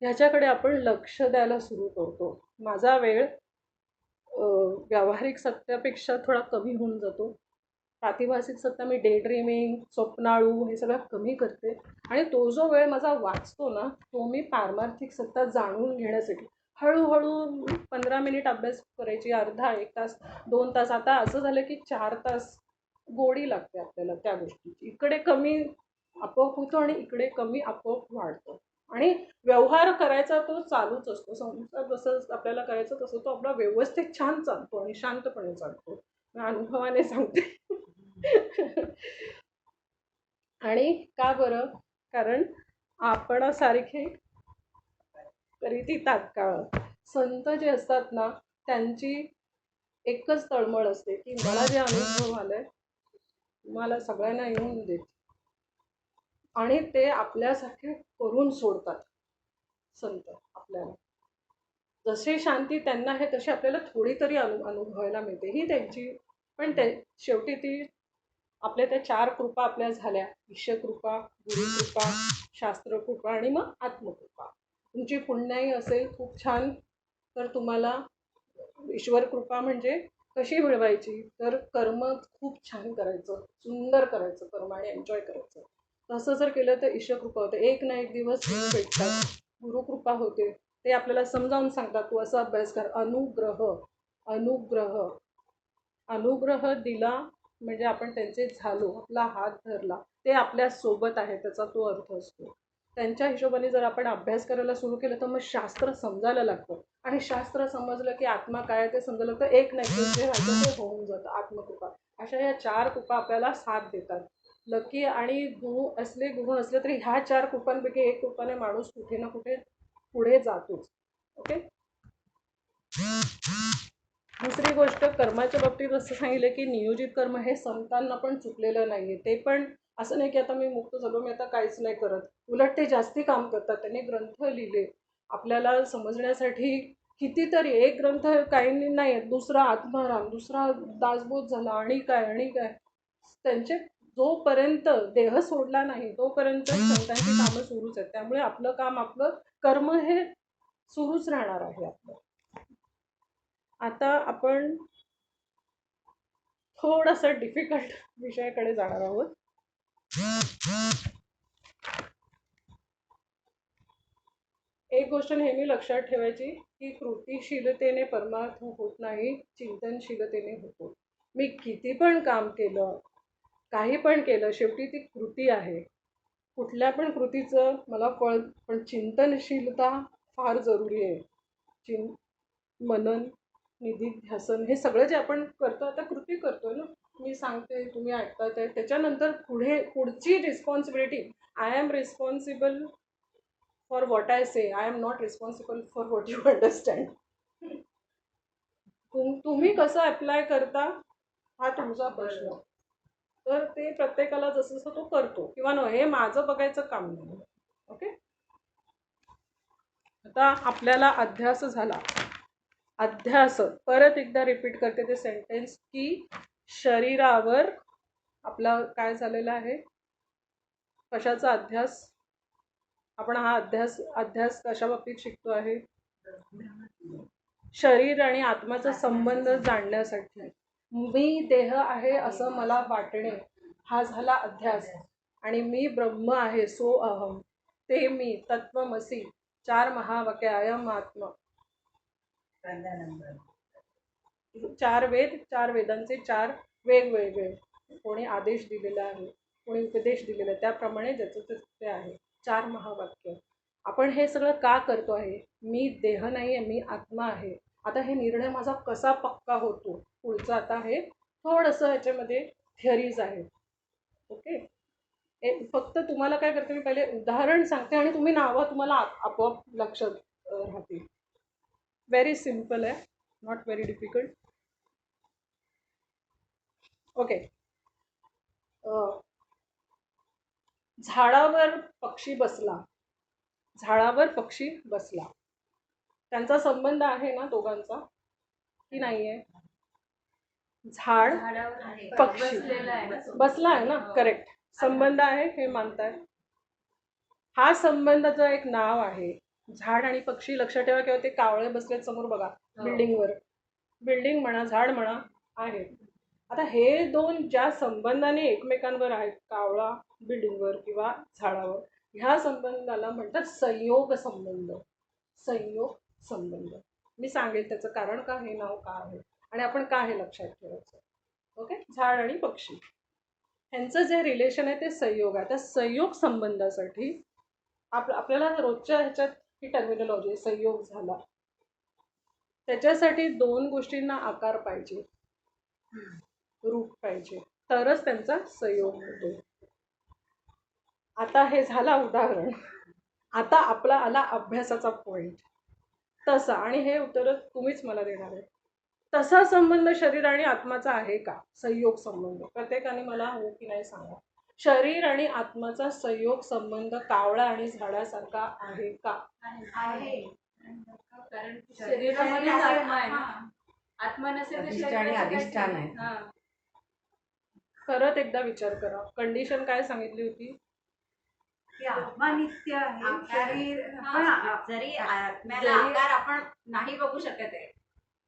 ह्याच्याकडे आपण लक्ष द्यायला सुरू करतो. माझा वेळ व्यावहारिक सत्यापेक्षा थोडा कमी होऊन जातो. प्रातिभासिक सत्ता मी डे ड्रीमिंग, स्वप्नाळू हे सगळं कमी करते आणि तो जो वेळ माझा वाचतो ना, तो मी पारमार्थिक सत्ता जाणून घेण्यासाठी हळूहळू 15 मिनिट अभ्यास करायची, अर्धा, 1 तास, 2 तास. आता असं झालं की 4 तास गोडी लागते आपल्याला त्या गोष्टीची. इकडे कमी आपोआप होतो आणि इकडे कमी आपोआप वाढतो. आणि व्यवहार करायचा तो चालूच असतो. संसार जसं आपल्याला करायचं तसं तो आपला व्यवस्थित छान चालतो आणि शांतपणे चालतो. मी अनुभवाने सांगते. आणि का बरं? कारण आपणासारखे रीती तात्काळ संत जे असतात ना, त्यांची एकच तळमळ असते की मला जे अनुभव आलाय तुम्हाला सगळ्यांना येऊन देत आणि ते आपल्यासाठी करून सोडतात संत आपल्याला. जशी शांती त्यांना आहे तशी आपल्याला थोडी तरी अनुभवायला मिळते. ही त्यांची पण ते शेवटी ती आपल्या त्या 4 कृपा आपल्या झाल्या. ईशकृपा, गुरुकृपा, शास्त्रकृपा आणि मग आत्मकृपा. तुमची पुण्याई असेल खूप छान, तर तुम्हाला ईश्वर कृपा म्हणजे कशी मिळवायची? तर कर्म खूप छान करायचं, सुंदर करायचं कर्म आणि एन्जॉय करायचं. तसं जर केलं तर ईशकृपा होते. एक ना एक दिवस गुरु भेटतात. गुरुकृपा होते. ते आपल्याला समजावून सांगतात, तू असा अभ्यास कर. अनुग्रह, अनुग्रह, अनुग्रह दिला म्हणजे आपण त्यांचे झालो, आपला हात धरला, ते आपल्या सोबत आहे त्याचा तो अर्थ असतो. त्यांच्या हिशोबाने जर आपण अभ्यास करायला सुरू केलं तर मग शास्त्र समजायला लागतं आणि शास्त्र समजलं की आत्मा काय आहे ते समजलं तर एक नाही जे व्हायचं ते होऊन जातं. आत्मकृपा अशा या 4 कृपा आपल्याला साथ देतात. लकी आणि गुण असले तरी ह्या 4 कृपांपैकी एक कृपाने माणूस कुठे ना कुठे पुढे जातोच. ओके. दुसरी गोष्ट कर्माच्या बाबतीत असं सांगितलं की नियोजित कर्म हे संतांना पण चुकलेलं नाहीये. ते पण असं नाही की आता मी मुक्त झालो, मी आता काहीच नाही करत. उलट ते जास्ती काम करतात. त्यांनी ग्रंथ लिहिले आपल्याला समजण्यासाठी. कितीतरी एक ग्रंथ काही नाही, दुसरा आत्माराम, दुसरा दासबोध झाला आणि काय आणि काय. त्यांचे जोपर्यंत देह सोडला नाही तोपर्यंत संतांची कामं सुरूच आहेत. त्यामुळे आपलं काम, आपलं कर्म हे सुरूच राहणार आहे आपलं. आता आपण थोडासा डिफिकल्ट विषयाकडे जाणार आहोत. एक गोष्ट नेहमी लक्षात ठेवायची की कृतिशीलतेने परमार्थ होत नाही, चिंतनशीलतेने होतो. मी किती पण काम केलं, काही पण केलं, शेवटी ती कृती आहे. कुठल्या पण कृतीचं मला फळ, पण चिंतनशीलता फार जरुरी आहे. मनन, निधिध्यासन हे सगळं जे आपण करतो आता कृती करतोय ना, मी सांगते तुम्ही ऐकतात आहे, त्याच्यानंतर पुढची responsibility. I am responsible for what I say, I am not responsible for what you understand. तुम्ही कसं अप्लाय करता हा तुमचा प्रश्न. तर ते प्रत्येकाला जसं जसं तो करतो किंवा न, हे माझं बघायचं काम नाही. ओके. आता आपल्याला अध्यास झाला. अध्यास परत एकदा रिपीट करते ते सेंटेन्स की शरीरावर आपला काय झालेला आहे, कशाचा अध्यास. आपण हा अध्यास कशा बाबतीत शिकतो आहे, शरीर आणि आत्माचा संबंध जाणण्यासाठी. मी देह आहे असं मला वाटणे हा झाला अध्यास. आणि मी ब्रह्म आहे सो अहम, ते मी तत्वमसी, 4 महावाक्य अयम आत्मा, 4 वेद, 4 वेदांचे 4 वेगवेगळे कोणी आदेश दिलेला आहे, कोणी उपदेश दिलेला आहे, त्याप्रमाणे ज्याचं ते आहे 4 महावाक्य. आपण हे सगळं का करतो आहे? मी देह नाही आहे, मी आत्मा आहे. आता हे निर्णय माझा कसा पक्का होतो पुढचं, आता हे थोडंसं ह्याच्यामध्ये थिअरीज आहेत. ओके, फक्त तुम्हाला काय करते, मी पहिले उदाहरण सांगते आणि तुम्ही नावं तुम्हाला आपोआप लक्षात राहतील. व्हेरी सिम्पल आहे, नॉट व्हेरी डिफिकल्ट. ओके, झाडावर पक्षी बसला, झाडावर पक्षी बसला, त्यांचा संबंध आहे ना दोघांचा की नाही आहे? झाड पक्षी बसला आहे ना, करेक्ट, संबंध आहे हे मानताय. हा संबंधाचं एक नाव आहे. झाड आणि पक्षी लक्षात ठेवा, किंवा ते कावळे बसलेत समोर बघा बिल्डिंगवर, बिल्डिंग म्हणा झाड म्हणा आहे. आता हे दोन ज्या संबंधाने एकमेकांवर आहेत, कावळा बिल्डिंगवर किंवा झाडावर, ह्या संबंधाला म्हणतात संयोग संबंध. संयोग संबंध मी सांगेल त्याचं कारण का हे नाव का आहे आणि आपण का हे लक्षात ठेवायचं. ओके, झाड आणि पक्षी ह्यांचं जे रिलेशन आहे ते संयोग आहे. त्या संयोग संबंधासाठी आपल्याला रोजच्या ह्याच्यात ही टर्मिनॉलॉजी संयोग झाला, त्याच्यासाठी 2 गोष्टींना आकार पाहिजे, रूप पाहिजे, तरच त्यांचा संयोग होतो. आता हे झाला उदाहरण. आता आपला आला अभ्यासाचा पॉइंट. तसा, आणि हे उत्तर तुम्हीच मला देणार आहे, तसा संबंध शरीर आणि आत्माचा आहे का? संयोग संबंध प्रत्येकाने मला हो की नाही सांगा. शरीर आणि आत्माचा संयोग संबंध कावळा आणि झाडासारखा आहे का? आहे. कारण शरीरामध्ये आत्मा आहे ना, आत्मा नसेल तर अधिष्ठान आहे. हा, परत एकदा विचार करा, कंडिशन काय सांगितली होती? की आत्मा नित्य आहे, शरीर जरी आत्म्याला आकार आपण नाही बघू शकत आहे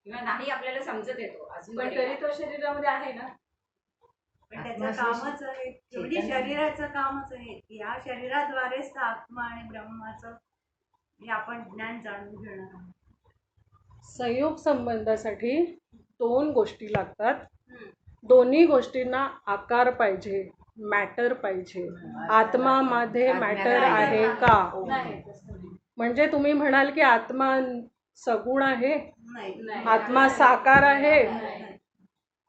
किंवा नाही आपल्याला समजत येतो अजून, पण तरी तो शरीरामध्ये आहे ना. पण त्याचं कामच आहे, शेवटी शरीराचं कामच आहे की या शरीराद्वारेच आत्मा आणि ब्रह्माचं हे आपण ज्ञान जाणून घेणार आहोत. संयोग संबंधासाठी 2 गोष्टी लागतात. दोन्ही गोष्टींना आकार पाहिजे, मॅटर पाहिजे. आत्मामध्ये मॅटर आहे का? म्हणजे तुम्ही म्हणाल की आत्मा सगुण आहे, आत्मा साकार आहे,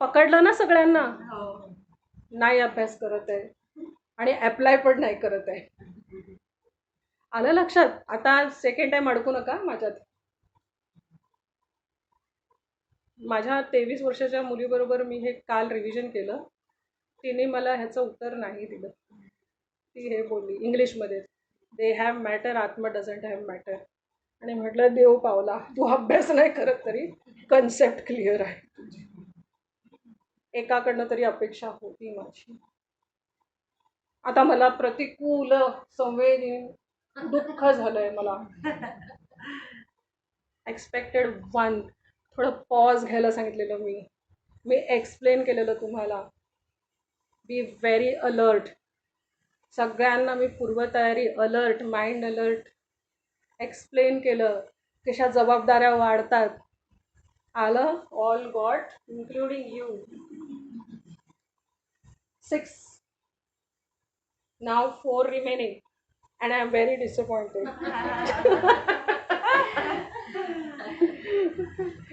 पकडलं ना सगळ्यांना? नाही अभ्यास करत आहे आणि अप्लाय पण नाही करत आहे. आलं लक्षात? आता सेकंड टाइम अडकू नका माझ्यात. माझ्या 23 वर्षाच्या मुलीबरोबर मी हे काल रिव्हिजन केलं. तिने मला ह्याचं उत्तर नाही दिलं. ती हे बोलली इंग्लिशमध्ये, दे हॅव मॅटर, आत्मा डझंट हॅव मॅटर. आणि म्हटलं देव पावला, तू अभ्यास नाही करत तरी कन्सेप्ट क्लिअर आहे तुझी. एकाकडनं तरी अपेक्षा होती माझी. आता मला प्रतिकूल संवेदन दुःख झालंय मला. एक्सपेक्टेड 1 थोडं पॉज घ्यायला सांगितलेलं मी एक्सप्लेन केलेलं तुम्हाला. बी व्हेरी अलर्ट. सगळ्यांना मी पूर्वतयारी, अलर्ट, माइंड अलर्ट एक्सप्लेन केलं. कशा जबाबदाऱ्या वाढतात. आलं? All got including you. 6 now 4 remaining and I am very disappointed.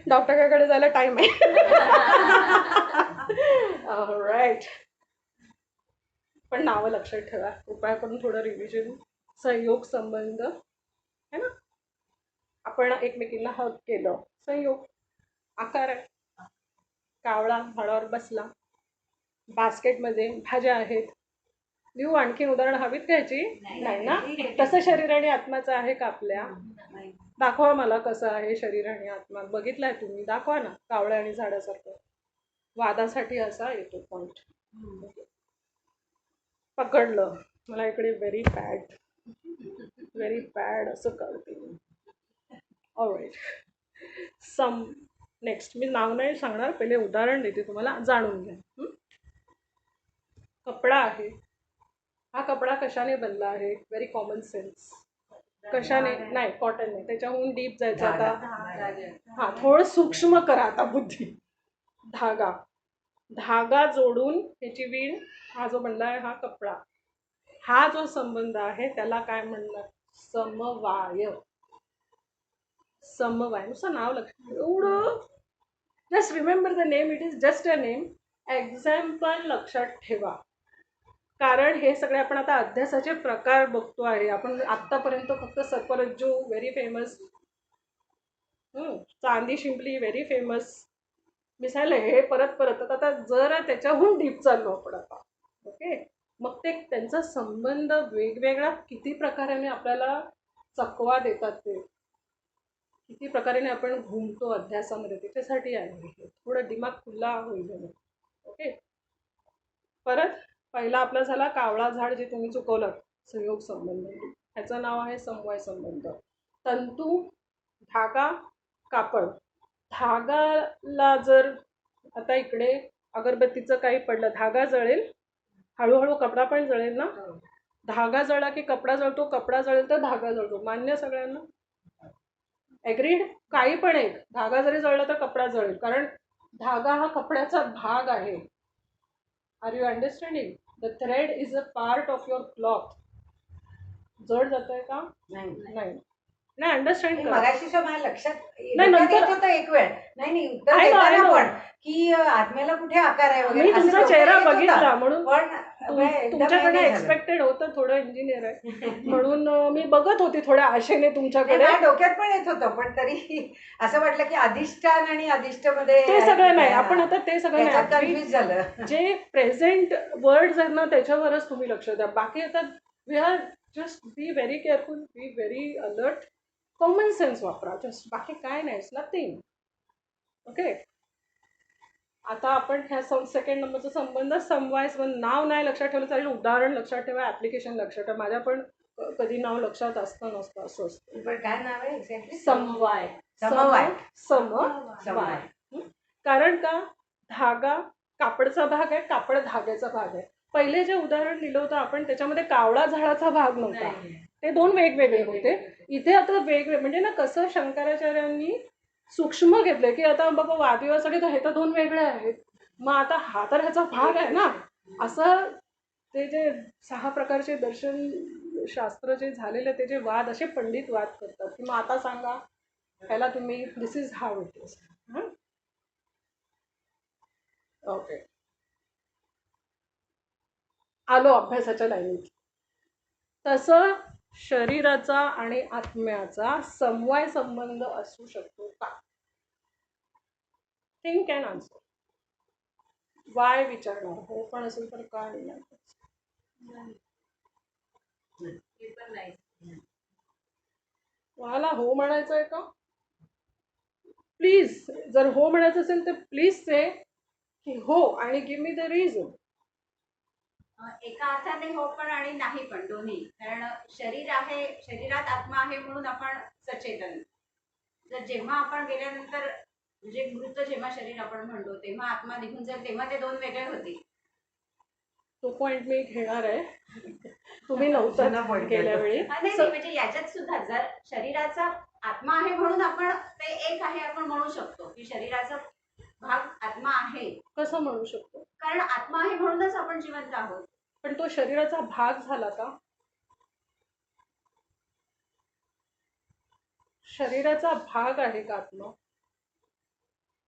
डॉक्टरकडे जायला टाइम आहे. राईट, पण नावं लक्षात ठेवा, कृपया करून थोडं रिव्हिजन. संयोग संबंध है ना, आपण एकमेकींना हक केलं, संयोग आकार आहे. कावळा झाडावर बसला, बास्केटमध्ये भाज्या आहेत. लिहू आणखीन उदाहरण हवीत घ्यायची नाही ना? तसं शरीर आणि आत्माचं आहे का आपल्या? दाखवा मला कसं आहे शरीर आणि आत्मा. बघितलंय तुम्ही, दाखवा ना. कावळ्या आणि झाडासारखं वादासाठी असा येतो पॉइंट. पकडलं. मला इकडे व्हेरी बॅड असं करते. ऑलराईट, नेक्स्ट मी नाव नाही सांगणार, पहिले उदाहरण देते तुम्हाला, जाणून घ्या. कपडा आहे, हा कपडा कशाने बनला आहे? Very common sense. कशाने? नाही, कॉटन नाही, त्याच्याहून डीप जायचं आता. हां, थोडं सूक्ष्म करा आता बुद्धी. धागा. धागा जोडून ह्याची वीण, हा जो बनला आहे हा कपडा, हा जो संबंध आहे त्याला काय म्हणणार? समवाय. समवाय. नुसतं नाव लक्षात एवढं. Just remember the name, it is just a name. Example लक्षात ठेवा, कारण हे सगळे आपण आता अध्यासाचे प्रकार बघतो आहे. आपण आत्तापर्यंत फक्त सर्परज्जू व्हेरी फेमस, चांदी शिंपली व्हेरी फेमस, मिसाईल हे परत परत. आता जरा त्याच्याहून डीप चाललो आपण आता. ओके, मग ते त्यांचा संबंध वेगवेगळा किती प्रकाराने आपल्याला चकवा देतात, ते किती प्रकाराने आपण घुमतो अध्यासामध्ये, त्याच्यासाठी आहे हे. थोडं दिमाग खुला होईल. ओके, परत पहिला आपला झाला कावळा झाड, जे तुम्ही चुकवलं, संयोग संबंध. ह्याचं नाव आहे समवाय संबंध. तंतू, धागा, कापड. धागाला जर आता इकडे अगरबत्तीचं काही पडलं, धागा जळेल, हळूहळू कपडा पण जळेल ना. धागा जळला की कपडा जळतो, कपडा जळेल तर धागा जळतो. मान्य सगळ्यांना? ॲग्रीड? काही पण एक धागा जरी जळला तर कपडा जळेल, कारण धागा हा कपड्याचा भाग आहे. Are you understanding? The thread is a part of your cloth. जड जात आहे का? नाही नाही, अंडरस्टँड करा. मगाशीच्या माझ्या लक्षात नाही, नंतर- येत होतं एक वेळ. नाही उत्तर I know, I देताना know. पण की आत्म्याला कुठे आकार आहे मी वगैरे असं तुमचा डोक्यात चेहरा येत होतं. बघितला म्हणून पण एकदम तुमच्याकडे नाही झालं. एक्सपेक्टेड होतं, थोडं इंजिनियर आहे म्हणून मी बघत होते थोड्या आशेने ते तुमच्याकडे. माझ्या डोक्यात पण येत होतं, पण तरी असं वाटलं की अधिष्ठान आणि अधिष्ठ मध्ये ते सगळं नाही, आपण आता ते सगळं त्याच्यात नाही. कन्फ्युज झालं. जे प्रेझेंट वर्ड्स आहेत ना त्याच्यावरच तुम्ही लक्ष द्या. बाकी आता we are just be very careful, be very alert, common sense वापरा, जस्ट. बाकी काय नाही, नथिंग. ओके, आता आपण ह्या सेकंड नंबरचा संबंध समवाय संबंध. नाव नाही लक्षात ठेवलं चालेल, उदाहरण लक्षात ठेवा, ऍप्लिकेशन लक्षात ठेवा. माझ्या पण कधी नाव लक्षात असतं नसतं, असं असतं. पण काय नाव आहे एक्झॅक्टली? समवाय. समवाय. समवाय. कारण का? धागा कापडचा भाग आहे, कापड धाग्याचा भाग आहे. पहिले जे उदाहरण दिलं होतं आपण त्याच्यामध्ये कावळा झाडाचा भाग नव्हता, ते दोन वेगवेगळे होते. इथे आता वेगळे म्हणजे ना, कसं शंकराचार्यांनी सूक्ष्म घेतले की आता बाबा वादविवादासाठी तर हे तर दोन वेगळे आहेत, मग आता हा तर ह्याचा भाग आहे ना. असं ते जे 6 प्रकारचे दर्शन शास्त्र जे झालेले, ते जे वाद, असे पंडित वाद करतात की मग आता सांगा ह्याला तुम्ही, this is how it is. Okay, आलो अभ्यासाच्या लाईनीत. तसं शरीराचा आणि आत्म्याचा समवाय संबंध असू शकतो का? Think and answer. वाय विचारणार, हो पण असेल तर का नाही? तुम्हाला हो म्हणायचं आहे का? प्लीज, जर हो म्हणायचं असेल तर प्लीज से की हो आणि गिव्ह मी द रिझन. एका अर्थाने हो पण आणि नाही पण, दोन्ही. कारण शरीर आहे, शरीरात आत्मा आहे म्हणून आपण सचेतन. जर जेव्हा आपण गेल्यानंतर म्हणजे मृत जेव्हा शरीर आपण म्हणतो तेव्हा आत्मा निघून जाईल, तेव्हा ते दोन वेगळे होतील. तो पॉइंट मी घेणार आहे, तुम्ही नव्हता गेल्या वेळी. नाही म्हणजे याच्यात सुद्धा जर शरीराचा आत्मा आहे म्हणून आपण ते एक आहे आपण म्हणू शकतो की शरीराचा भाग आत्मा आहे. कसं म्हणू शकतो? कारण आत्मा आहे म्हणूनच आपण जिवंत आहोत. पण तो शरीराचा भाग झाला का? शरीराचा भाग आहे का आत्मा?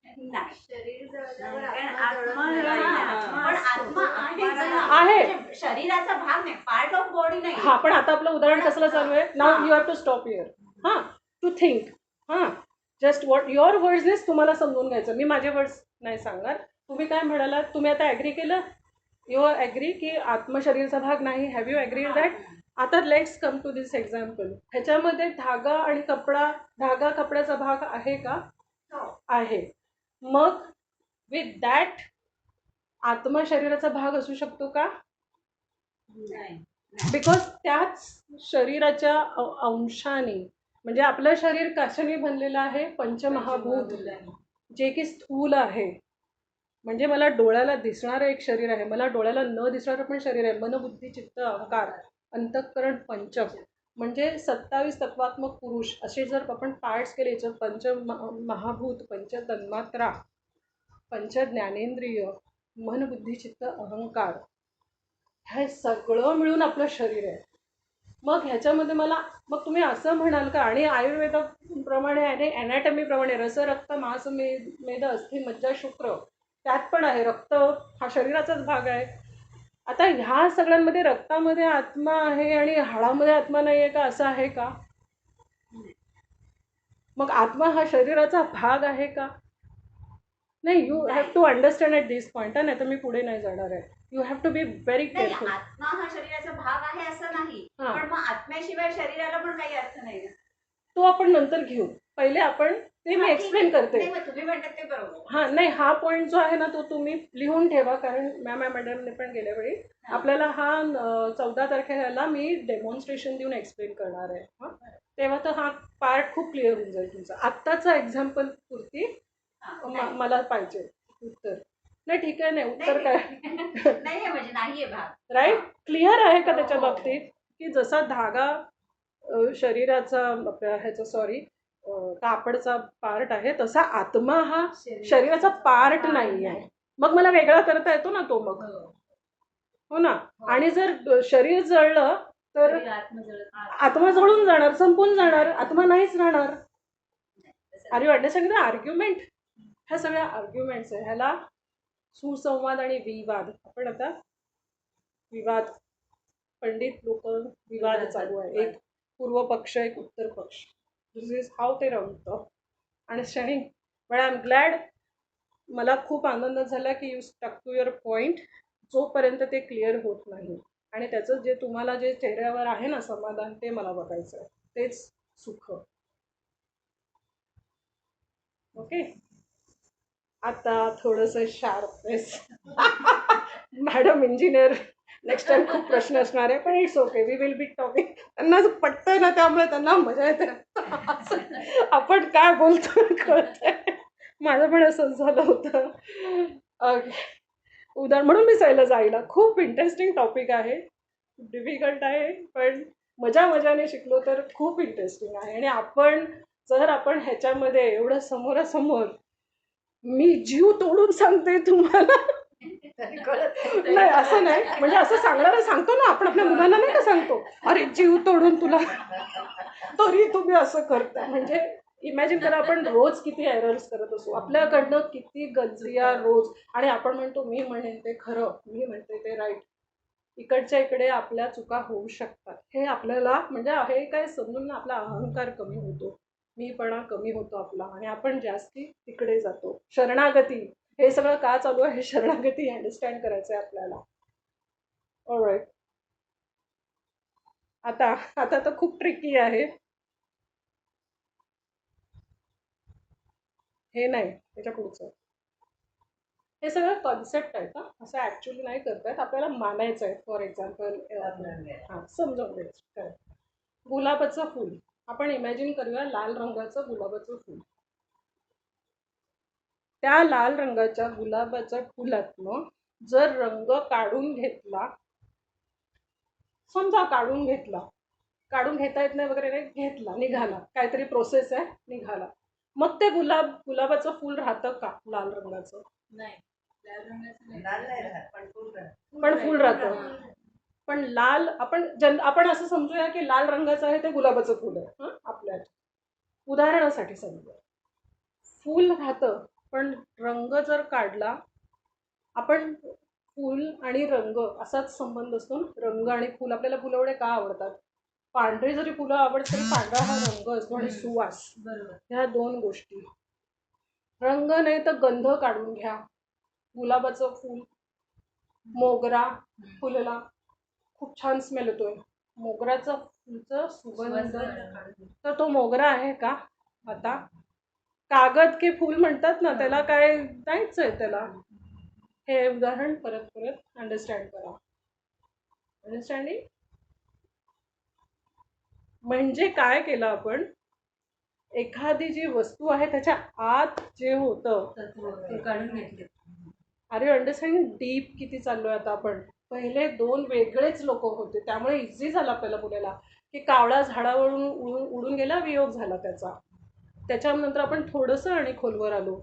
नाही, शरीर जळल्यावर आत्मा पण आत्मा आहे. म्हणजे शरीराचा भाग नाही, पार्ट ऑफ बॉडी नाही. हा, पण आता आपलं उदाहरण कसलं चालू आहे? Now you have to stop here. हां, टू थिंक. हां, जस्ट वॉट युअर वर्ड्सनेच तुम्हाला समजून घ्यायचं, मी माझे वर्ड्स नाही सांगणार. तुम्ही काय म्हणालात? तुम्ही आता ॲग्री केलं? यू ॲग्री की आत्मशरीरचा भाग नाही. Have you agreed that? आता let's come to this example. ह्याच्यामध्ये धागा आणि कपडा, धागा कपड्याचा भाग आहे का? आहे. मग विथ दॅट आत्मशरीराचा भाग असू शकतो का? बिकॉज त्याच शरीराच्या अंशाने, म्हणजे आपलं शरीर कशाने बनलेलं आहे? पंचमहाभूत, जे की स्थूल आहे. म्हणजे मला डोळ्याला दिसणारं एक शरीर आहे, मला डोळ्याला न दिसणारं पण शरीर आहे. मन, बुद्धी, चित्त, अहंकार, अंतःकरण, पंचक, म्हणजे 27 तत्वात्मक पुरुष असे जर आपण पार्ट्स केले, तर महाभूत, पंच तन्मात्रा, पंच ज्ञानेंद्रिय, मन, बुद्धी, चित्त, अहंकार, हे सगळं मिळून आपलं शरीर आहे. मग ह्याच्यामध्ये मग तुम्ही असं म्हणाल का, आणि आयुर्वेदाप्रमाणे आणि ॲनॅटमीप्रमाणे रस, रक्त, मांस, मेद, अस्थि, मज्जा, शुक्र, त्यात पण आहे रक्त, हा शरीराचाच भाग आहे. आता ह्या सगळ्यांमध्ये रक्तामध्ये आत्मा आहे आणि हाडामध्ये आत्मा नाही आहे का, असं आहे का? मग आत्मा हा शरीराचा भाग आहे का? नाही. You have to understand at this point. नाही तर मी पुढे नाही जाणार आहे. You have to be very नाही, केअरफुल. आत्मा हा शरीराचा भाग आहे असं नाही, हा. पण मग आत्म्याशिवाय शरीराला पण काही अर्थ नाही ना. तो आपण नंतर घेऊ. पहिले आपण ते मी एक्सप्लेन करते. नाही, मग तुम्ही म्हणतात ते बरोबर. हां, नाही, हा पॉईंट जो आहे ना तो तुम्ही लिहून ठेवा, कारण मॅडमने पण गेल्या वेळी आपल्याला हा 14 तारखेला मी डेमॉन्स्ट्रेशन देऊन एक्सप्लेन करणार आहे. हां, तेव्हा तर हा पार्ट खूप क्लिअर होऊन जाईल तुमचा. आत्ताचा एक्झाम्पल पुरती मला पाहिजे उत्तर. नाही, ठीक आहे. नाही, उत्तर काय नाही म्हणजे नाहीये भाग. राईट, क्लिअर आहे का त्याच्या बाबतीत, की जसा धागा शरीराचा आपल्या ह्याचा कापडचा पार्ट आहे, तसा आत्मा हा शरीराचा पार्ट नाही आहे. मग मला वेगळा करता येतो ना तो. मग हो ना. आणि जर शरीर जळलं तर आत्मा जळून जाणार, संपून जाणार, आत्मा नाहीच राहणार. Are you understanding the argument? ह्या सगळ्या आर्ग्युमेंट्स आहे. ह्याला सुसंवाद आणि विवाद. आपण आता विवाद, पंडित लोक विवाद चालू आहे. एक पूर्व पक्ष, एक उत्तर पक्ष. दिस इज हाऊ ते रमतं. Understanding? But I am glad. मला खूप आनंद झाला की you stuck to your point. जोपर्यंत ते क्लिअर होत नाही आणि त्याचं जे तुम्हाला जे चेहऱ्यावर आहे ना समाधान, ते मला बघायचं आहे. तेच सुख. ओके. आता थोडंसं sharpness. Madam engineer, next time खूप प्रश्न असणार आहे, पण it's okay. We will be talking. त्यांना पटतंय ना, त्यामुळे त्यांना मजा येते. आपण काय बोलतो कळतंय. माझं पण असंच झालं होतं. उदाहरण म्हणून मी सहला जायला. खूप इंटरेस्टिंग टॉपिक आहे, डिफिकल्ट आहे, पण मजाने शिकलो तर खूप इंटरेस्टिंग आहे. आणि आपण ह्याच्यामध्ये एवढं समोरासमोर मी जीव तोडून सांगते तुम्हाला. नाही, असं नाही, म्हणजे असं सांगणारा सांगतो ना आपण आपल्या मुलांना, नाही का सांगतो, अरे जीव तोडून तुला, तरी तुम्ही असं करता. म्हणजे इमॅजिन करा, आपण रोज किती एरर्स करत असू, आपल्याकडनं किती गलतिया रोज. आणि आपण म्हणतो मी म्हणेन ते खरं, मी म्हणते ते राईट. इकडच्या इकडे आपल्या चुका होऊ शकतात. हे आपल्याला म्हणजे हे काय समजून ना आपला अहंकार कमी होतो, मीपणा कमी होतो आपला, आणि आपण जास्ती तिकडे जातो. शरणागती, हे सगळं का चालू आहे, शरणागती अंडरस्टँड करायचं आहे आपल्याला. ऑलराईट. आता तर खूप ट्रिकी आहे. हे नाही, त्याच्या पुढचं. हे सगळं कॉन्सेप्ट आहेत. असं ॲक्च्युली नाही करतायत, आपल्याला मानायचं आहे. फॉर एक्झाम्पल समजावून द्यायचं. गुलाबाचं फूल आपण इमॅजिन करूया, लाल रंगाचं गुलाबाचं फूल. त्या लाल रंगाच्या गुलाबाच्या फुलातनं जर रंग काढून घेतला, समजा काढून घेता येत नाही वगैरे, नाही घेतला, निघाला, काहीतरी प्रोसेस आहे, निघाला, मग ते गुलाबाचं फूल राहतं का लाल रंगाचं? नाही, पण फूल राहतं. पण लाल आपण असं समजूया की लाल रंगाचं आहे ते गुलाबाचं फूल आहे. आपल्या उदाहरणासाठी समजूया. फूल राहतं, पण रंग जर काढला, आपण फूल आणि रंग असाच संबंध असतो ना. रंग आणि फूल, आपल्याला फुलं एवढे का आवडतात? पांढरी जरी फुलं आवडतात तरी पांढरा हा रंग असतो आणि सुवास, ह्या दोन गोष्टी. रंग नाही तर गंध काढून घ्या. गुलाबाचं फूल, मोगरा फुलला, खूप छान स्मेल येतोय मोगराचा फुलचा सुगंध, तर तो मोगरा आहे का? आता कागद के फूल म्हणतात ना, त्याला काय नाहीच आहे त्याला. हे उदाहरण परत अंडरस्टँड करा. अंडरस्टँडिंग म्हणजे काय केलं आपण, एखादी जी वस्तू आहे त्याच्या आत जे होतं ते काढून घेतले. आर यू अंडरस्टँडिंग डीप किती चाललोय आता आपण. पहिले 2 वेगळेच लोक होते, त्यामुळे इझी झालं आपल्याला बोलायला की कावळा झाडावरून उडून गेला, वियोग झाला त्याचा. त्याच्यानंतर आपण थोडंसं आणि खोलवर आलो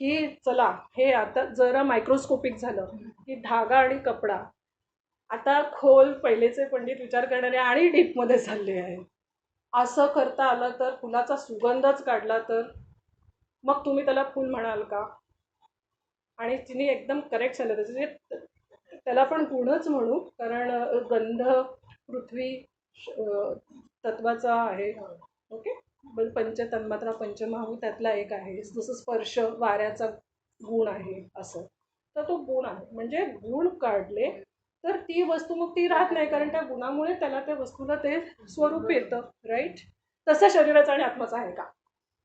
की चला हे आता जरा मायक्रोस्कोपिक झालं की धागा आणि कपडा. आता खोल पहिलेचे पंडित विचार करणारे आणि डीपमध्ये चालले आहे. असं करता आलं तर, फुलाचा सुगंधच काढला तर मग तुम्ही त्याला फुल म्हणाल का? आणि तिने एकदम करेक्ट सांगितलं त्याचे त्याला पण गुणच म्हणू, कारण गंध पृथ्वी तत्वाचा आहे. ओके, पंचतन्मात्रा पंचमहाभूत त्यातला एक आहे. जसं स्पर्श वाऱ्याचा गुण आहे असं, तर तो गुण आहे. म्हणजे गुण काढले तर ती वस्तू मग ती राहत नाही, कारण त्या गुणामुळे त्याला त्या वस्तूला ते स्वरूप येतं. राईट. तसं शरीराचं आणि आत्माचं आहे का?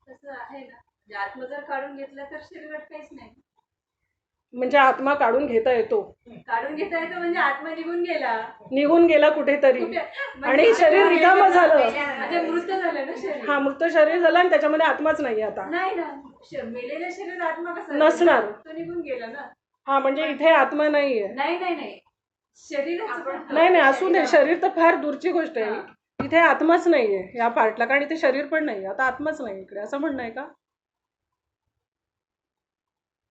तसं आहे ना. म्हणजे आत्मा जर काढून घेतला तर शरीरात काहीच नाही. म्हणजे आत्मा काढून घेता येतो. काढून घेता येतं म्हणजे आत्मा निघून गेला कुठेतरी आणि शरीर रिकामं झालं. म्हणजे मृत झालं ना शरीर. हा, मृत शरीर झालं आणि त्याच्यामध्ये आत्माच नाही आता. नाही ना, मेलेल्या शरीर आत्मा कसा नसणार. तो निघून गेला ना. हा, म्हणजे इथे आत्मा नाहीये. नाही शरीरच नाही असू दे, शरीर तर फार दूरची गोष्ट आहे. इथे आत्माच नाहीये या पार्टला, कारण इथे शरीर पण नाही, आता आत्माच नाही इकडे, असं म्हणणं आहे का?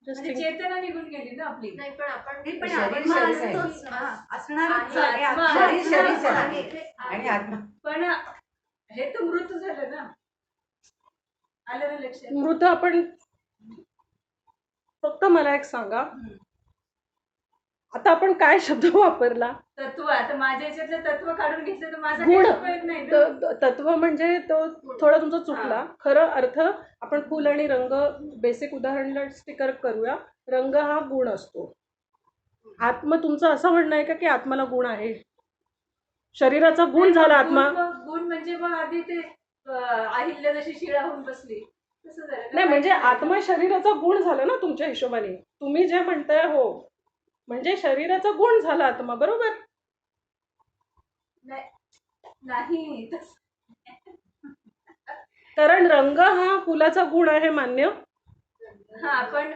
म्हणजे चेतना निघून गेली ना आपली. नाही, पण आपण पण शरीर आत्मा शरीर आहे. असतोच ना, असणारच आहे, आहे. आत्मा शरीर आहे. शरीरच आहे. आहे. आणि आत्मा पण हे तर मृत झालं ना. आलं ना लक्षात? मृत आपण फक्त मला एक सांगा, आता आपण काय शब्द वापरला? तत्व. आता माझ्या याच्यातलं तत्व काढून घेतलं तर माझा गुण. काही उपयोग नाही ना. तत्व म्हणजे तो थोडा तुमचा चुकला. खरं अर्थ आपण फुल आणि रंग बेसिक उदाहरण स्टिकर करूया. रंग हा गुण असतो. आत्मा तुमचं असं म्हणणं आहे का की आत्माला गुण आहे? शरीराचा गुण झाला आत्मा. गुण म्हणजे मग आधी ते अहिल्या जशी शिळा होऊन बसली तसं झालं. नाही, म्हणजे आत्मा शरीराचा गुण झाला ना तुमच्या हिशोबाने. तुम्ही जे म्हणताय हो, म्हणजे शरीराचा गुण झाला आत्मा, बरोबर? नाही. कारण रंग हा फुलाचा गुण आहे, मान्य. हा, पण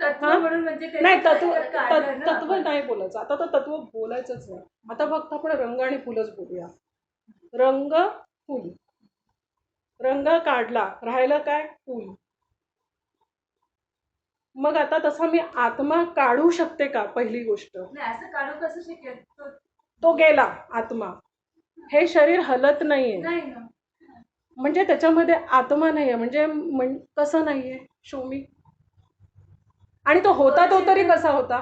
तत्व हा? म्हणून म्हणजे नाही, काढलं ना तत्व आपण. नाही बोलायचं आता, तर तत्व बोलायचंच नाही आता. फक्त आपण रंग आणि फुलच बोलूया. रंग, फुल. रंग काढला, राहिलं काय? फुल. मग आता तसा मी आत्मा काढू शकते का? पहिली गोष्ट, नाही, असं काढू कसं शक्य? तो गेला आत्मा. हे शरीर हलत नाहीये, नाही ना. म्हणजे त्याच्यामध्ये आत्मा नाहीये. म्हणजे कसं नाहीये? शो मी. आणि तो होता तो तरी कसा होता?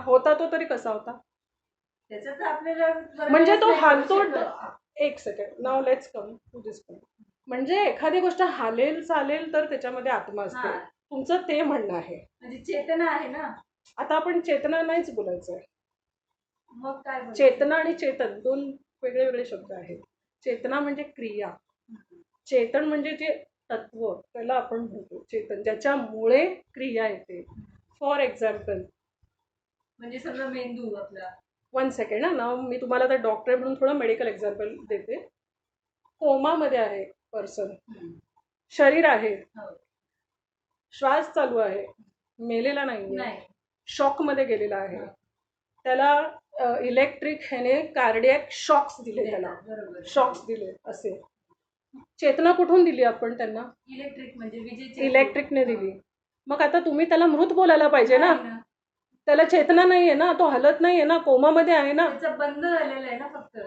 त्याचं तर आपल्याला म्हणजे तो नाही हालतो. करू शकत. एक second, now let's come to this point. म्हणजे एखादी गोष्ट हालेल चालेल तर त्याच्यामध्ये आत्मा असते. हा. तुमचं ते म्हणणं आहे. म्हणजे चेतना आहे ना. आता आपण चेतना नाहीच बोलायचंय. मग काय बोलायचं? चेतना आणि चेतन 2 वेगळे वेगळे शब्द आहेत. चेतना म्हणजे क्रिया, चेतन म्हणजे जे तत्व, त्याला आपण म्हणतो चेतन, ज्याच्यामुळे क्रिया येते. फॉर एक्झाम्पल, म्हणजे समजा मेंदू आपला. 1 सेकंड ना, मी तुम्हाला आता डॉक्टर म्हणून थोडं मेडिकल एक्झाम्पल देते. कोमामध्ये आहे पर्सन, शरीर आहे, हो. श्वास चालू आहे, मेलेला नाहीये, नाही. शॉकमध्ये गेलेला आहे. त्याला इलेक्ट्रिक ह्याने कार्डियक शॉक्स दिले, त्याला बरोबर. शॉक्स दिले. असे चेतना कुठून दिली आपण त्यांना? इलेक्ट्रिक म्हणजे विजेचे. इलेक्ट्रिकने दिली. मग आता तुम्ही त्याला मृत बोलायला पाहिजे ना. नाही ना. त्याला चेतना नाहीये ना, तो हलत नाहीये ना, कोमामध्ये आहे ना. त्याचं बंद झालेलं आहे ना फक्त.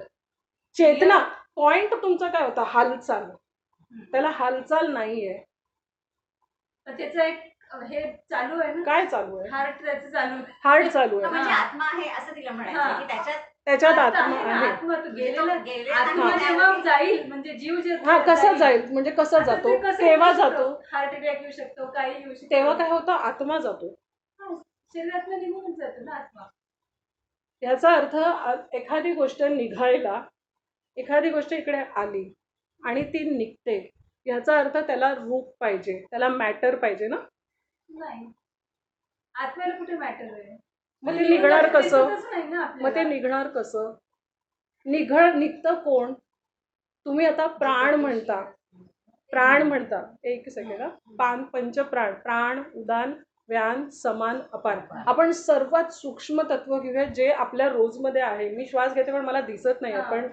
चेतना पॉइंट तुमचा काय होता? हालचाल. त्याला हालचाल नाहीये. तर त्याचं एक हे चालू आहे ना. काय चालू आहे? हार्ट त्याचं चालू आहे. हार्ट चालू आहे. म्हणजे आत्मा आहे असं तिला हा. म्हणायचं की त्याच्यात आता आत्मा आहे ना, आहे. आत्मा तो म्हणजे गेलेला. तो गेलेला आत्मा आहे. जेव्हा जाईल म्हणजे जीव जे हा, कसा जाईल म्हणजे कसा आता जातो? ते कसं केव्हा येऊ शकतो? जातो? हार्ट अटॅक येऊ शकतो, काही येऊ शकतो. तेव्हा काय होतं? आत्मा जातो. शरीरातनं निघून जातो ना आत्मा. ह्याचा अर्थ एखादी गोष्ट निघायला, एखादी गोष्ट इकडे आली आणि ती निघते, ह्याचा अर्थ त्याला रूप पाहिजे, त्याला मॅटर पाहिजे ना. नाही, आत्म्याला कुठे मॅटर आहे? मग ते निघणार कसं? दिसतच नाही ना आपल्याला. मग ते निघणार कसं? निघतं कोण? तुम्ही आता प्राण म्हणता. एक सेकंड. पंचप्राण, प्राण, उदान, व्यान समान अपान. आपण सर्वात सूक्ष्म तत्व घेऊया जे आपल्या रोजमध्ये आहे. मी श्वास घेते पण मला दिसत नाही, आपण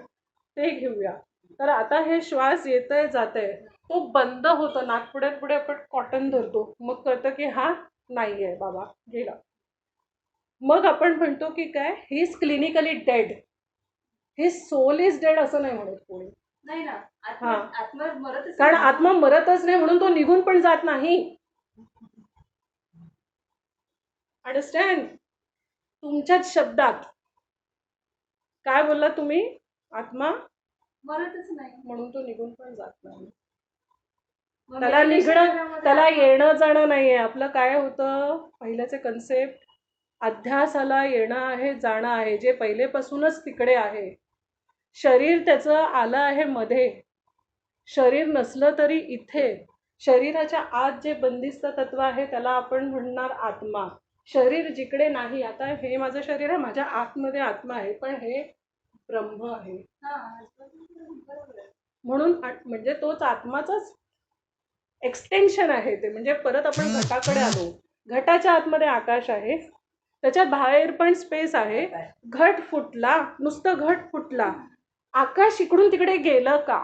ते घेऊया. तर आता हे श्वास येतंय जातंय, तो बंद होतं, नाकपुड्यात पुढे आपण कॉटन धरतो, मग कळतं की हा नाही आहे बाबा, गेला. मग आपण म्हणतो की काय, he is clinically dead, his soul is dead असं नाही म्हणत कोणी. नाही ना, आत्मा हा. आत्मा मरतच कारण नाही. आत्मा मरतच नाही म्हणून तो निघून पण जात नाही. अंडरस्टँड? तुमच्याच शब्दात काय बोलला तुम्ही, आत्मा मरतच नाही. म्हणून तो निघून पण जात नाही. मग त्याला मेल्या निघणं, शरीरामध्ये त्याला आत्मा- येणं जाणं नाहीये. आपलं काय होतं पहिल्याचे कन्सेप्ट, अध्यासाला येणं आहे जाणं आहे, जे पहिलेपासूनच तिकडे आहे. शरीर त्याचं आलं आहे मध्ये, शरीर नसलं तरी इथे. शरीराच्या आत जे बंदिस्त तत्व आहे त्याला आपण म्हणणार आत्मा. शरीर जिकडे नाही, आता हे माझं शरीर आहे, माझ्या आतमध्ये आत्मा आहे, पण हे ब्रह्म आहे. हा, बरोबर आहे. म्हणून म्हणजे तोच आत्माचाच एक्सटेन्शन आहे ते. म्हणजे परत आपण घटाकडे आलो. घटाच्या आतमध्ये आकाश आहे, त्याच्या बाहेर पण स्पेस आहे. घट फुटला, नुसतं घट फुटला, आकाश इकडून तिकडे गेलं का?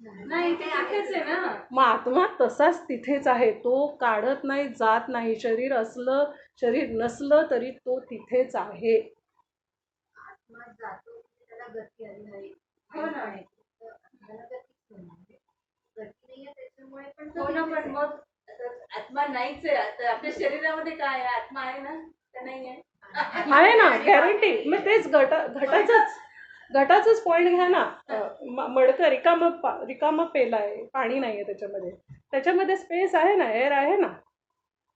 नाही, ते आहेच आहे ना. मग आत्मा तसाच तिथेच आहे, तो काढत नाही, जात नाही. शरीर असलं शरीर नसलं तरी तो तिथेच आहे. आत्मा जातो त्याला गती आली नाही. हो ना. त्याला गतीच नाही. गती नाहीये त्याच्यामुळे पण हो ना, पण मग आता आत्मा नाहीच आहे. आता आपल्या शरीरामध्ये काय आहे, आत्मा आहे ना, का नाही आहे? आहे ना, गॅरंटी. मग तेच घटाचंच पॉईंट घ्या ना. मडकं रिकामा पेला आहे, पाणी नाही आहे त्याच्यामध्ये, त्याच्यामध्ये स्पेस आहे ना, एअर आहे ना.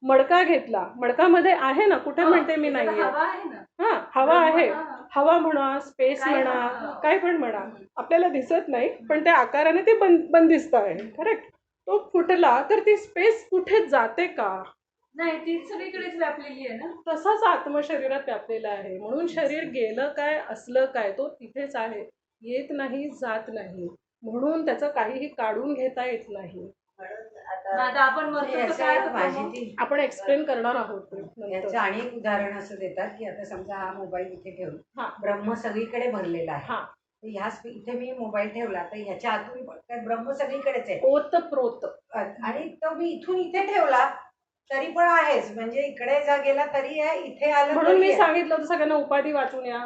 मडका घेतला, मडकामध्ये आहे ना, कुठे म्हणते मी त्याच्यात नाहीये. हवा आहे ना. हा, हवा आहे. हा. हवा म्हणा, स्पेस काय म्हणा, म्हणा. काय पण म्हणा, आपल्याला दिसत नाही, पण त्या आकाराने ते बंदिस्त आहे. करेक्ट. तो फुटला तर ती स्पेस कुठे जाते का? नाही, ती सगळीकडेच व्यापलेली आहे ना. तसाच आत्मशरीरात व्यापलेला आहे. म्हणून शरीर गेलं काय असलं काय, तो तिथेच आहे, येत नाही, जात नाही. म्हणून त्याचं काहीही काढून घेता येत नाही. मग आता आपण मरतो तर काय होतं माझी मग? ती आपण एक्सप्लेन करणार आहोत याचं नंतर. आणि एक उदाहरण असं देतात की आता समजा हा मोबाईल इथे ठेवून हा. ब्रह्म सगळीकडे भरलेला आहे. हा. तर इथे मी मोबाईल ठेवला तर ह्याच्या आतून काय ब्रह्म सगळीकडेच आहे. ओत प्रोत. आणि तो मी इथून इथे ठेवला तरी पण आहेच. म्हणजे इकडे जा गेला तरी आहे, इथे आलं म्हणून तरी मी आहे. सांगितलं होतं सगळ्यांना उपाधी वाचून या.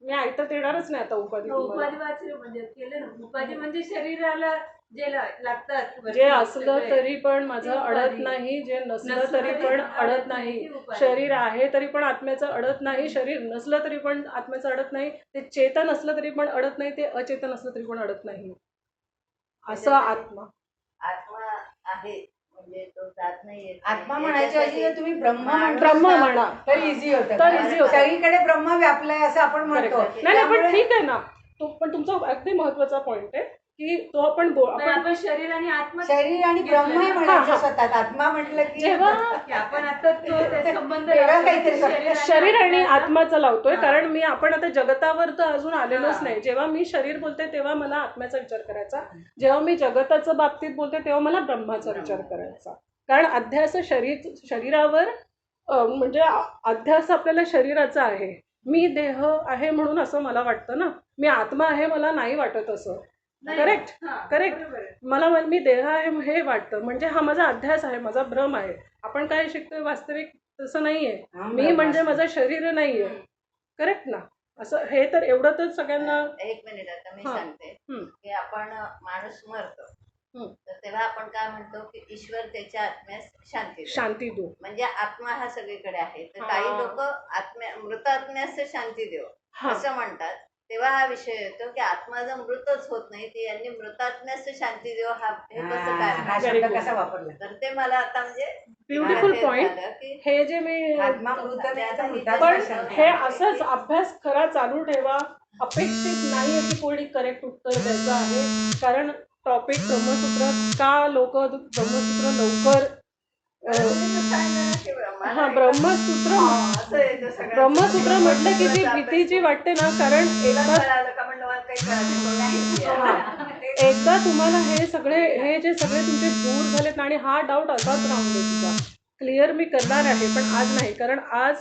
मी ऐकत येणारच नाही आता उपाधी तुम्हाला. उपाधी वाचले म्हणजे केलं ना. उपाधी म्हणजे शरीराला जे लागतात, जे असलं सगळे. तरी पण माझं ती अडत उपाधी. नाही, जे नसलं नसलं तरी तरी पण अडत अडत नाही, नाही. ती उपाधी. शरीर आहे तरी पण आत्म्याचं अडत नाही, शरीर नसलं तरी पण आत्म्याचं अडत नाही, ते चेतन असलं तरी पण अडत नाही, ते अचेतन असलं तरी पण अडत नाही. असं आत्मा. आत्मा आहे म्हणजे तो जात नाहीये. आत्मा म्हणायच्या ऐवजी जर तुम्ही ब्रह्म म्हटलं ब्रह्म ना, म्हणा. तर इझी होतं. तर easy होतं. सगळीकडे ब्रह्म व्यापलाय असं आपण Correct. म्हणतो. नाही पण त्यामुळे ठीक आहे ना, तो पण तुमचा अगदी महत्वाचा पॉइंट आहे की तो आपण पण आपण शरीर आणि आत्मा शरीर आणि ब्रह्म हे हा, म्हणायचं हा. स्वतः. आत्मा म्हटलं की जेव्हा की आपण आता ते संबंध वेगळं लावतो. काहीतरी शरीर आणि आत्म्याचा- आत्माचं लावतोय, हा. कारण मी आपण आता जगतावर तर अजून आलेलोच हा. नाही. जेव्हा मी शरीर बोलते तेव्हा मला आत्म्याचा विचार करायचा, जेव्हा मी जगताचं बाबतीत बोलते तेव्हा मला ब्रह्माचा विचार करायचा. कारण अध्यास शरीरावर म्हणजे अध्यास आपल्याला शरीराचा आहे. मी देह आहे म्हणून असं मला वाटतं ना, मी आत्मा आहे मला नाही वाटत असं. नाही. करेक्ट. हा, करेक्ट. बरोबर आहे. मला मी देह आहे हे वाटतं, म्हणजे हा माझा अध्यास आहे, माझा भ्रम आहे. आपण काय शिकतोय वास्तविक तसं नाहीये. हा, मी ब्रह्म म्हणजे असतो. माझं शरीर नाहीये. करेक्ट ना. असं हे तर एवढं तर सगळ्यांना. एक मिनिट आता मी हा. सांगते हम्म. की आपण माणूस मरतो हम्म. तर तेव्हा आपण काय म्हणतो की ईश्वर त्याच्या आत्म्यास शांती देतो. शांती दो. म्हणजे आत्मा हा सगळीकडे आहे. तर हा. काही लोक मृत आत्म्यास शांती देव हा. असं म्हणतात. तेव्हा हा विषय येतो की आत्मा जर मृतच होत नाही ती यांनी मृतात्म्यास शांती देव हे कसं काय हा म्हणतात? शब्द कसा वापरला? तर ते मला आता म्हणजे ब्युटिफुल हे पॉइंट. झालं की हे जे मी आत्मा मृत नाही तर पण मृतात्मा शांती. हे असंच अभ्यास खरा चालू ठेवा. अपेक्षित नाहीये की कोणी करेक्ट उत्तर द्यायचं आहे, कारण टॉपिक ब्रह्मसूत्र का लोक ब्रह्मसूत्र लवकर हा ब्रह्मसूत्र ब्रह्मसूत्र म्हटलं की जी भीती जी वाटते ना, कारण एकदा तुम्हाला हे जे सगळे तुमचे दूर झालेत आणि हा डाऊट असाच राहून दे तुझा, क्लिअर मी करणार आहे, पण आज नाही, कारण आज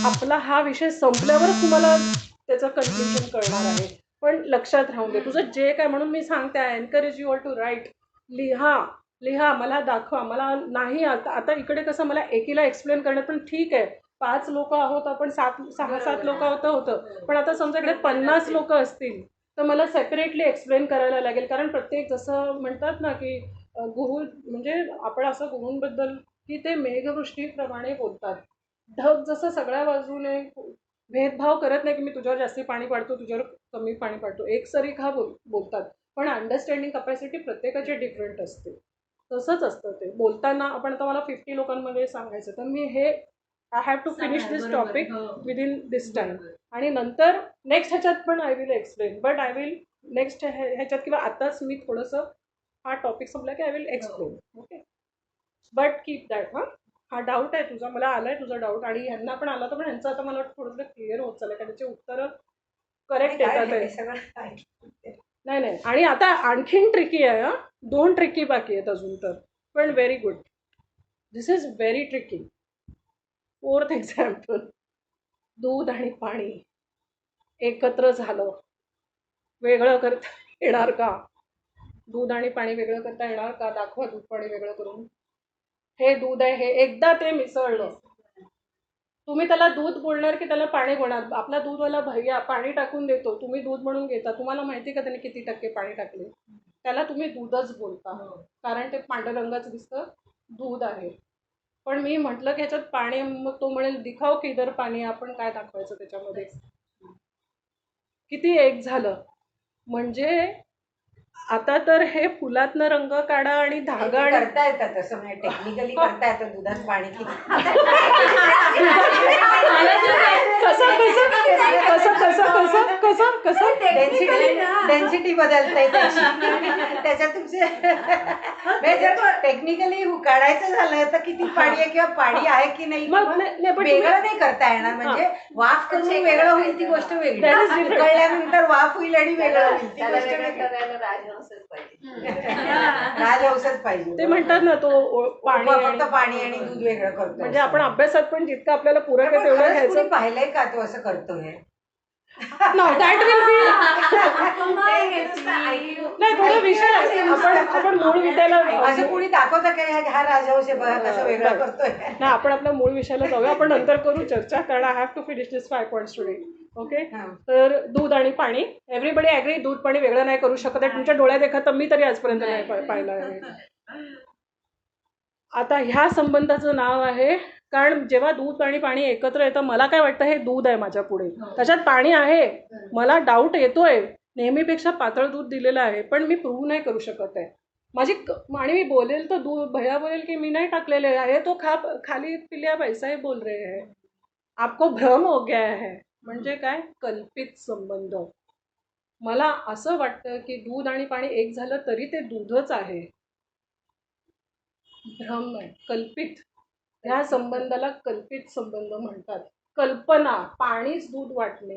आपला हा विषय संपल्यावरच तुम्हाला त्याचं कन्क्ल्युजन कळणार आहे. पण लक्षात राहून दे तुझं जे काय, म्हणून मी सांगते I encourage you all to write. लिहा, मला दाखवा. मला नाही आता इकडे कसं मला एकीला एक्सप्लेन करण्यात पण ठीक आहे, 5 लोक आहोत आपण, 6-7 लोक होतं, पण आता समजा इकडे 50 लोक असतील तर मला सेपरेटली एक्सप्लेन करायला लागेल. कारण प्रत्येक, जसं म्हणतात ना की गुहू, म्हणजे आपण असं गुरूंबद्दल की ते मेघवृष्टीप्रमाणे बोलतात. ढग जसं सगळ्या बाजूने भेदभाव करत नाही की मी तुझ्यावर जास्ती पाणी पाडतो, तुझ्यावर कमी पाणी पाडतो, एकसरीखा बोलतात. पण अंडरस्टँडिंग कपॅसिटी प्रत्येकाची डिफरंट असते. तसंच असतं ते बोलताना. आपण आता मला 50 लोकांमध्ये सांगायचं तर मी हे I have to finish this topic within this time, आणि नंतर नेक्स्ट ह्याच्यात पण I will explain, but I will next ह्याच्यात किंवा आताच मी थोडंसं हा टॉपिक संपला की I will explain. Okay, but keep that. हा डाऊट आहे तुझा, मला आलाय तुझा डाऊट, आणि ह्यांना पण आला तर, पण ह्यांचं आता मला थोडंसं क्लिअर होत चाललं, कारण त्याचे उत्तरं करेक्ट येतात आहे. नाही, आणि आता आणखीन ट्रिकी आहे. 2 ट्रिकी बाकी आहेत अजून तर, पण very good. This is very tricky. 4th example. दूध आणि पाणी एकत्र झालं, वेगळं करता येणार का? दूध आणि पाणी वेगळं करता येणार का? दाखवा दूध पाणी वेगळं करून. हे दूध आहे, हे एकदा ते मिसळलं, तुम्ही त्याला दूध बोलणार की त्याला पाणी बोलणार? आपला दूधवाला भैया पाणी टाकून देतो, तुम्ही दूध म्हणून घेता. तुम्हाला माहिती का त्याने किती टक्के पाणी टाकले? त्याला तुम्ही दूधच बोलता, कारण ते पांढऱ्या रंगाचं दिसतं, दूध आहे. पण मी म्हटलं की ह्याच्यात पाणी, मग तो म्हणेल दिखाव की इधर पाणी. आपण काय दाखवायचं त्याच्यामध्ये? किती एक झालं. म्हणजे आता तर हे फुलातनं रंग काढा आणि धागा आणि करता येतात तसं, म्हणजे टेक्निकली करता येतं दुधात पाणी किती. कसं डेन्सिटी बदलते त्याच्यात तुमचे टेक्निकली काढायचं झालं तर किती पाणी आहे किंवा पाणी आहे की नाही, वेगळं नाही करता येणार. म्हणजे वाफ करून वेगळं होईल ती गोष्ट वेगळी, उकळल्यानंतर वाफ होईल आणि वेगळं होईल ती गोष्ट वेगळी. राजहंसच पाहिजे. ते म्हणतात ना तो पाणी, फक्त पाणी आणि दूध वेगळं करतो. म्हणजे आपण अभ्यासात पण जितकं आपल्याला पूरक आहे तेवढं घ्यायचं. पाहिलंय का तो असं करतोय? नाही, थोडा विषय आपण मूळ विषयाला, असं कोणी दाखवतं काय हा राजहंस आहे बघा कसं वेगळं करतोय. नाही, आपण आपल्या मूळ विषयाला जाऊया, आपण नंतर करू चर्चा, कारण I have to finish this 5 points today. Okay, तर दूध आणि पाणी, एव्हरीबडी ॲग्री, दूध पाणी वेगळं नाही करू शकत आहे. तुमच्या डोळ्यात एखादं मी तरी आजपर्यंत नाही पाहिलं आहे. आता ह्या संबंधाचं नाव आहे, कारण जेव्हा दूध आणि पाणी एकत्र येतं, मला काय वाटतं हे दूध आहे माझ्या पुढे, त्याच्यात पाणी आहे, मला डाऊट येतोय, नेहमीपेक्षा पातळ दूध दिलेलं आहे, पण मी प्रूव्ह नाही करू शकत आहे. आणि मी बोलेल तर दूध, भैया बोलेल की मी नाही टाकलेले आहे, तो खाली पिल्या पैसा ही बोल रहे हैं, आपको भ्रम हो गया है. म्हणजे काय? कल्पित संबंध. मला असं वाटतं की दूध आणि पाणी एक झालं तरी ते दूधच आहे, भ्रम नाही, कल्पित. ह्या संबंधाला कल्पित संबंध म्हणतात. कल्पना, पाणीच दूध वाटणे.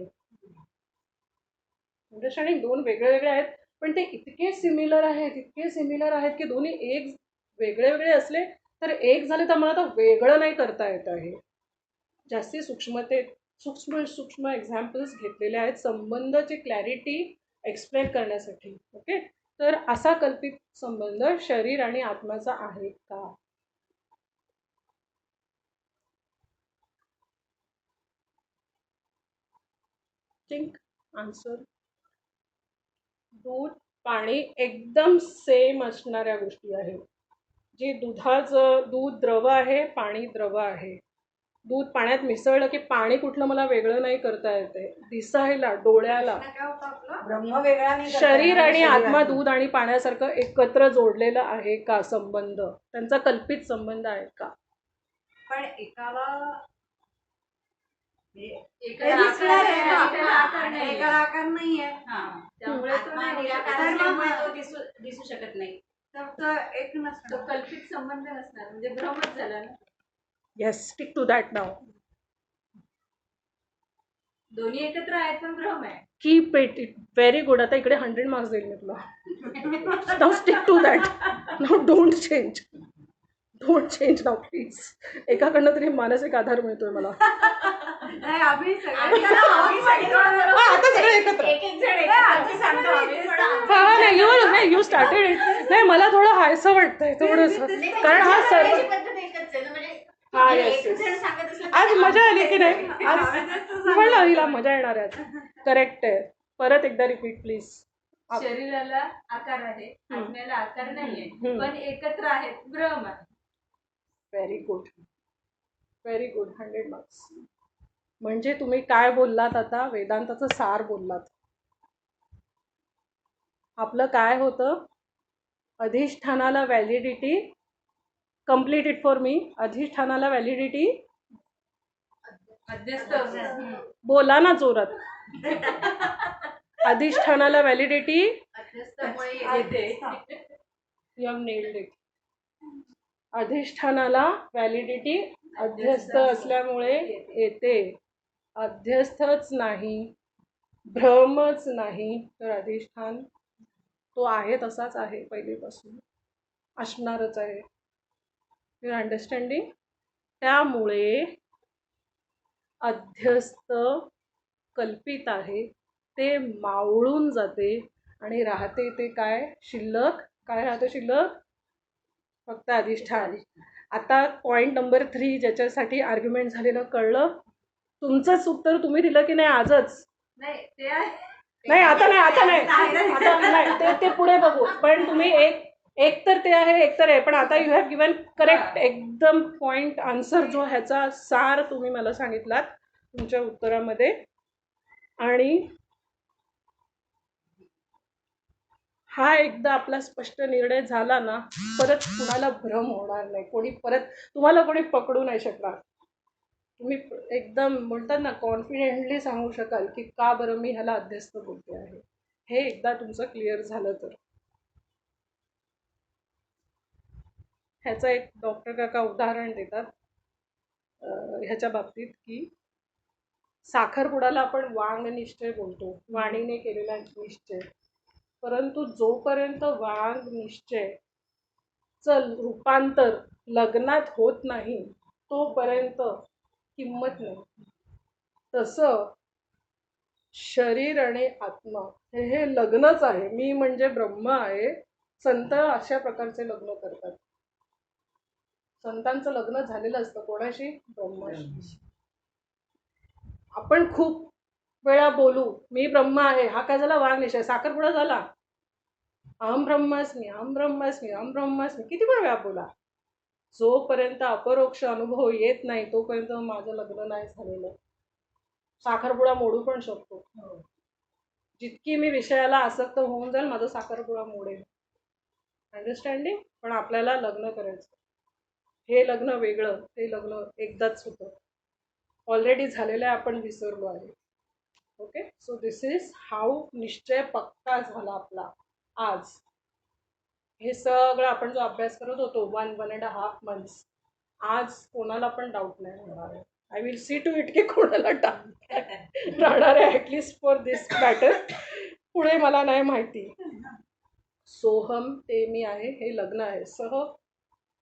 अंडरस्टँडिंग? 2 वेगळे वेगळे आहेत, पण ते इतके सिमिलर आहेत की दोन्ही एक वेगळे वेगळे असले तर एक झाले, तर मला तर वेगळं नाही करता येत आहे. जास्ती सूक्ष्म एक्झाम्पल्स घेतलेले आहेत संबंधाची क्लॅरिटी एक्सप्लेन करण्यासाठी. ओके, तर असा कल्पित संबंध शरीर आणि आत्म्याचा आहे का? Think, answer. दूध पाणी एकदम सेम असणाऱ्या गोष्टी आहेत. जी दूध द्रव आहे, पाणी द्रव आहे. दूध पाण्यात मिसळलं की पाणी कुठलं मला वेगळं नाही करता येते, दिसायला, डोळ्याला. ब्रह्म वेगळा नाही. शरीर आणि आत्मा दूध आणि पाण्यासारखं एकत्र जोडलेलं आहे का संबंध? त्यांचा कल्पित संबंध आहे का? पण एकाला आकार नाहीये, त्यामुळे तो निराकार असल्यामुळे तो दिसू शकत नाही. तर एक नसतो, तो कल्पित संबंध नसणार, म्हणजे भ्रमच झाला ना. Yes, stick to that now. दोन्ही एकत्र आहेत पण भ्रम आहे. Keep it. Very good. आता इकडे 100 मार्क्स देईल मी तुला. Now stick to that. Now don't change. Don't change now please. एकाकडनं तरी मानसिक आधार मिळतोय मला. नाही आम्ही सगळे हा, आता सगळे एकत्र. एक एक जण एकत्र सांगतो आम्ही, पण नाही यू स्टार्टेड इट. नाही मला थोडं हायसं वाटतंय थोडंसं, कारण हा सर्व करायची पद्धत एकच आहे ना, म्हणजे हा, yes, एक yes. जण सांगत असलं आज तर मजा आली की नाही? आज आम्ही म्हणलं हिला मजा येणार आहे आज. करेक्ट आहे. परत एकदा रिपीट प्लीज. शरीराला आकार आहे, आत्म्याला आकार नाहीये, पण एकत्र आहेत ब्रह्म. Very good, very good. 100 marks. म्हणजे तुम्ही काय बोललात आता? वेदांताचं सार बोललात. आपलं काय होतं? अधिष्ठानाला validity. Complete it for me. अधिष्ठानाला व्हॅलिडिटी. अध्यस्त बोला ना जोरात. अधिष्ठानाला व्हॅलिडिटी. अध्यस्थामुळे येते. You have nailed it. अधिष्ठानाला व्हॅलिडिटी अध्यस्त असल्यामुळे येते. अध्यस्थच नाही, भ्रमच नाही, तर अधिष्ठान तो आहे तसाच आहे, पहिलीपासून असणारच आहे. You understanding? त्यामुळे अध्यस्त कल्पित आहे, ते मावळून जाते आणि राहते ते काय शिल्लक. काय राहतं शिल्लक? फक्त अधिष्ठान. आता पॉईंट नंबर 3 ज्याच्यासाठी आर्ग्युमेंट झालेलं कळलं. तुमचंच उत्तर तुम्ही दिलं की नाही आजच? नाही ते आहे. नाही आता नाही ते पुढे बघू. पण तुम्ही एक तर ते आहे, एक तर आहे, पण आता यू हॅव गिवन करेक्ट एकदम पॉईंट आन्सर, जो ह्याचा सार तुम्ही मला सांगितलात तुमच्या उत्तरामध्ये. आणि हा एकदा आपला स्पष्ट निर्णय झाला ना, परत कुणाला भ्रम होणार नाही. तुम्हाला कोणी पकडू नाही शकणार. तुम्ही एकदम म्हणतात ना कॉन्फिडेंटली सांगू शकाल की का बरं मी ह्याला अध्यस्त बोलते आहे. हे एकदा तुमचं क्लिअर झालं तर. ह्याचं एक डॉक्टर काका उदाहरण देतात ह्याच्या बाबतीत की साखरपुड्याला आपण वांग निश्चय बोलतो, वाणीने केलेला निश्चय. परंतु जोपर्यंत वांग निश्चयचं रूपांतर लग्नात होत नाही तोपर्यंत किंमत नाही. तसं शरीर आणि आत्मा हे लग्नच आहे. मी म्हणजे ब्रह्म आहे. संत अशा प्रकारचे लग्न करतात. संतांचं लग्न झालेलं असतं कोणाशी? ब्रह्माशी. आपण खूप वेळा बोलू मी ब्रह्म आहे, हा काय झाला? वांग निश्चय. साखरपुडा झाला, अहम ब्रह्मास्मी, अहम ब्रह्मास्मी, अहम ब्रह्मास्मी. किती पण वेळा बोला, जोपर्यंत अपरोक्ष अनुभव येत नाही तोपर्यंत माझं लग्न नाही झालेलं. साखरपुडा मोडू पण शकतो. जितकी मी विषयाला आसक्त होऊन जाईल माझं साखरपुडा मोडेल. अंडरस्टँडिंग? पण आपल्याला लग्न करायचं. हे लग्न वेगळं, ते लग्न एकदाच होतं. ऑलरेडी झालेलं आपण विसरलो आहे. Okay, so this is how निश्चय पक्का झाला आपला आज. हे सगळं आपण जो अभ्यास करत होतो 1.5 months, आज कोणाला पण डाऊट नाही होणार आहे. I will see to it की कोणाला डाऊट राहणार आहे ॲटलिस्ट फॉर दिस मॅटर. पुढे मला नाही माहिती. सोहम ते मी आहे, हे लग्न आहे. सह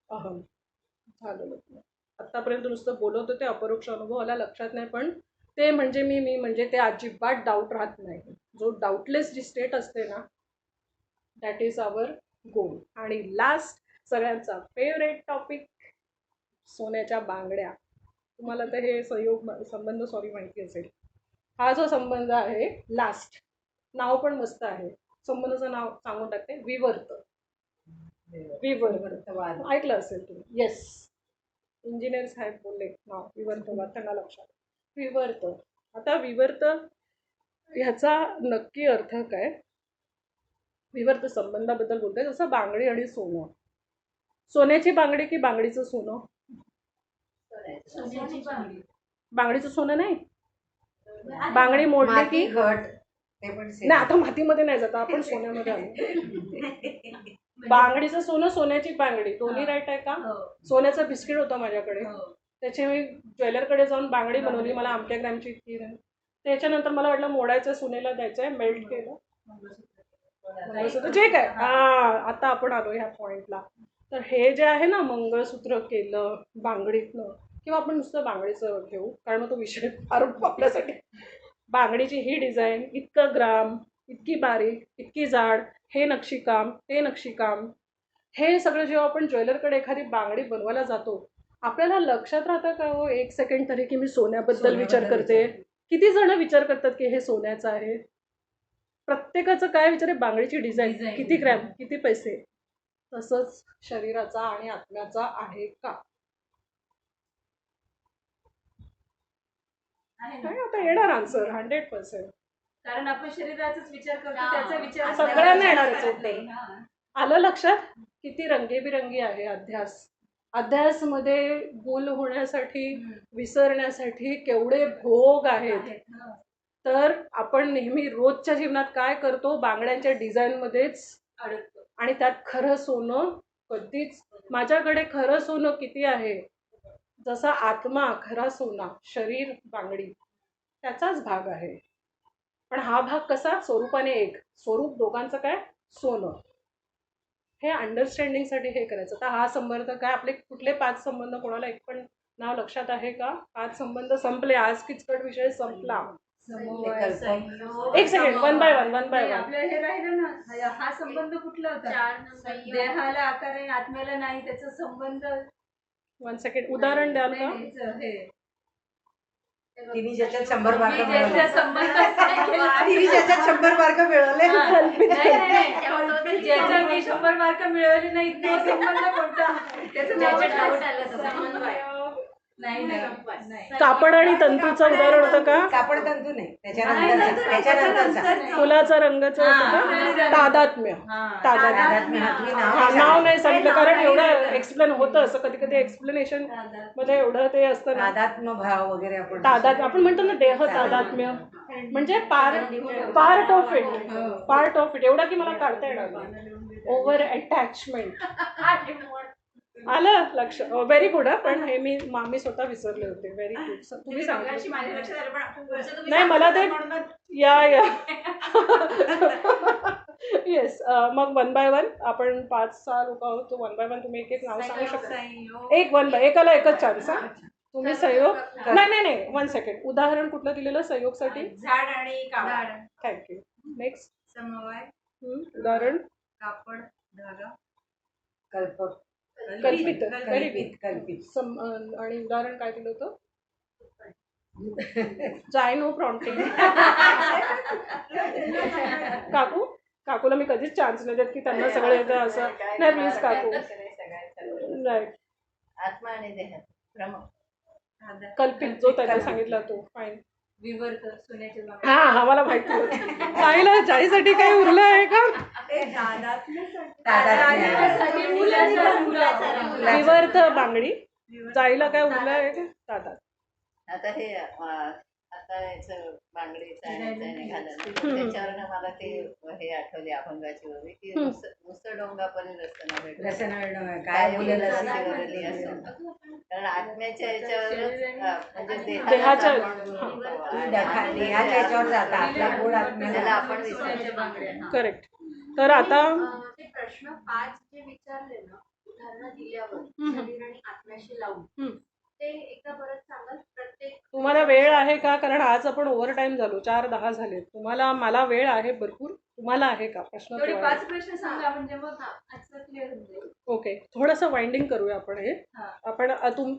अहम झालं लग्न. आत्तापर्यंत नुसतं बोलत होते, अपरोक्ष अनुभवाला लक्षात नाही, पण ते म्हणजे मी म्हणजे ते अजिबात डाऊट राहत नाही. जो डाऊटलेस जी स्टेट असते ना, दॅट इज आवर गोल. आणि लास्ट सगळ्यांचा फेवरेट टॉपिक, सोन्याच्या बांगड्या. तुम्हाला तर हे संबंध माहिती असेल. हा जो संबंध आहे लास्ट, नाव पण मस्त आहे. संबंधाचं नाव सांगून टाकते, विवर्त. विवर्त ऐकलं असेल तुम्ही. येस, इंजिनियर साहेब बोलले नाव विवर्तवाद, त्यांना लक्षात. विवर्त. आता विवर्त ह्याचा नक्की अर्थ काय? विवर्त संबंधाबद्दल बोलतोय. जसं बांगडी आणि सोनं. सोन्याची बांगडी की बांगडीचं सोनं? सोन्याची बांगडी. बांगडीचं सोनं नाही. बांगडी मोडली की घट ते पण नाही. आता मातीमध्ये नाही जात आपण, सोन्यामध्ये आलो. बांगडीचं सोनं, सोन्याची बांगडी, दोन्ही राईट आहे का? सोन्याचं बिस्किट होतं माझ्याकडे, त्याची मी ज्वेलरकडे जाऊन बांगडी बनवली. मला आमट्या ग्रॅमची इतकी नाही. त्याच्यानंतर मला वाटलं मोडायचं, सुनेला द्यायचंय, मेल्ट केलं. जे काय आता आपण आलो ह्या पॉइंटला. तर हे जे आहे ना मंगळसूत्र केलं बांगडीतनं, किंवा आपण नुसतं बांगडीचं घेऊ कारण मग तो विषय फार आपल्यासाठी. बांगडीची ही डिझाईन, इतकं ग्राम, इतकी बारीक, इतकी जाड, हे नक्षीकाम, ते नक्षीकाम, हे सगळं जेव्हा आपण ज्वेलरकडे एखादी बांगडी बनवायला जातो, आपल्याला लक्षात राहतं का हो एक सेकंड तरी की मी सोन्याबद्दल विचार करते? किती जण विचार करतात की हे सोन्याचं आहे? प्रत्येकाचं काय विचार आहे? बांगडीची डिझाईन, किती ग्रॅम, किती पैसे. तसंच शरीराचा आणि आत्म्याचा आहे का? आहे ना? काय आता येणार आन्सर 100%. कारण आपण शरीराचाच विचार करतो, हा. त्याचा विचार सगळ्यांना येणारच आहे ते. हा. आलं लक्षात? किती रंगीबिरंगी आहे अध्यास. अध्यासमध्ये गुल होण्यासाठी, विसरण्यासाठी केवढे भोग आहेत. हा. तर आपण नेहमी रोजच्या जीवनात काय करतो? बांगड्यांच्या डिझाईनमध्येच अडकतो. आणि त्यात खरं सोनं कधीच. माझ्याकडे खरं सोनं किती आहे? जसा आत्मा खरा सोना, शरीर बांगडी त्याचाच भाग आहे. पण हा भाग कसा? स्वरूपाने एक, स्वरूप दोघांचं काय? सोनं. हे अंडरस्टँडिंगसाठी हे करायचं. तर हा संबंध काय? आपले कुठले 5 संबंध? कोणाला एक पण नाव लक्षात आहे का? 5 संबंध संपले. आज किचकट विषय संपला. समवाय, संयोग, एक सेकंड, वन बाय वन नाही, आपलं हे राहिलं ना, हा संबंध कुठला होता? 4 नंबर देहाला आकार आहे, आत्म्याला नाही, त्याचा संबंध. वन सेकंड, उदाहरण द्याल का? नाही, हे तिने ज्याच्यात 100 मार्क मी ज्याचा मिळवले, संबंधच नाही केला. तिने ज्याच्यात 100 मार्क मिळवले, हा, नाही, ज्याचा मी 100 मार्क मिळवले नाही तो संबंध कोणता? त्याचं नाव ज्याच्यात काय? डाऊट आला तर समन्वय. नाही, नाही. कापड आणि तंतूचं उदाहरण होतं का? कापड तंतू नाही, त्याच्यानंतरचा फुलाचा रंगाचं होतं का? तादात्म्य. तादात्म्य. हा, नाव नाही सांगितलं कारण एवढं एक्सप्लेन होतं असं कधी कधी एक्सप्लेनेशन मध्ये एवढं ते असतं ना. तादात्म्य भाव वगैरे आपण तादात्म्य आपण म्हणतो ना, देह तादात्म्य म्हणजे पार्ट ऑफ इट एवढा की मला काढता येणार नाही. Over attachment. आलं लक्ष? Very good. पण हे मी स्वतः विसरले होते. Very good. तुम्ही सांगितलं. माझ्या लक्षात आलं, पण पुढचं तुम्ही नाही, मला ते म्हणूनच या येस. मग 1 बाय 1 आपण 5-6 लोक आहोत. 1 बाय 1 तुम्ही एक एक नाव सांगू शकता. संयोग. एक 1 बाय एकाला एकच चान्स. हा, तुम्ही सहयोग. नाही 1 सेकंड. उदाहरण कुठलं दिलेलं सहयोगसाठी? झाड आणि कावळा. झाड, थँक्यू. नेक्स्ट. समवाय, उदाहरण कापड, धागा, कल्पक कल्पित. कल्पित आणि उदाहरण काय दिलं होतं? जायनो प्रॉम्प्टिंग. काकूला मी कधीच चान्स नाही देत की त्यांना सगळं येतं असं. नाही प्लीज काकू. राईट. आत्मा आणि देह भ्रम. धागा, कल्पित जो त्याने सांगितला तो. फाईन. विवर्त, सोन्याचे बांगड्या. हा मला माहिती होतं. ताईला जाईसाठी काही उरलं आहे का? तादात्म्य, मुलाचा. विवर्त बांगडी. जाईला काय उरलं आहे का? दादा. आता हे आता याचं बांगडीचं आणि याचं निघालं ना, त्याच्यावरनं मला ते हे आठवले अभंगाची वगैरे की नुसतं डोंगापरी रस्त्यानं भेटलं रसन काय बोलेल वरली असं. कारण आत्म्याच्या याच्यावरच म्हणजे देहाच्या देहाच्या याच्यावर जाता आपला गोड त्याला आत्म्याला आपण विसरतो. करेक्ट. तर आता ते प्रश्न 5 जे विचारले ना, उदाहरणं दिल्यावर शरीर आणि आत्म्याशी लावून, ते एकदा परत सांगाल? प्रत्येक तुम्हाला वेळ आहे का? कारण आज आपण ओव्हर टाइम झालो. 4:10 झाले. मला वेळ आहे भरपूर. तुम्हाला आहे का? प्रश्न तेवढे केव्हा आहे? 5 प्रश्न सांगा म्हणजे मग आजचं क्लिअर होऊन जाईल. ओके. थोडंसं वाइंडिंग करूया आपण हे. हा. आपण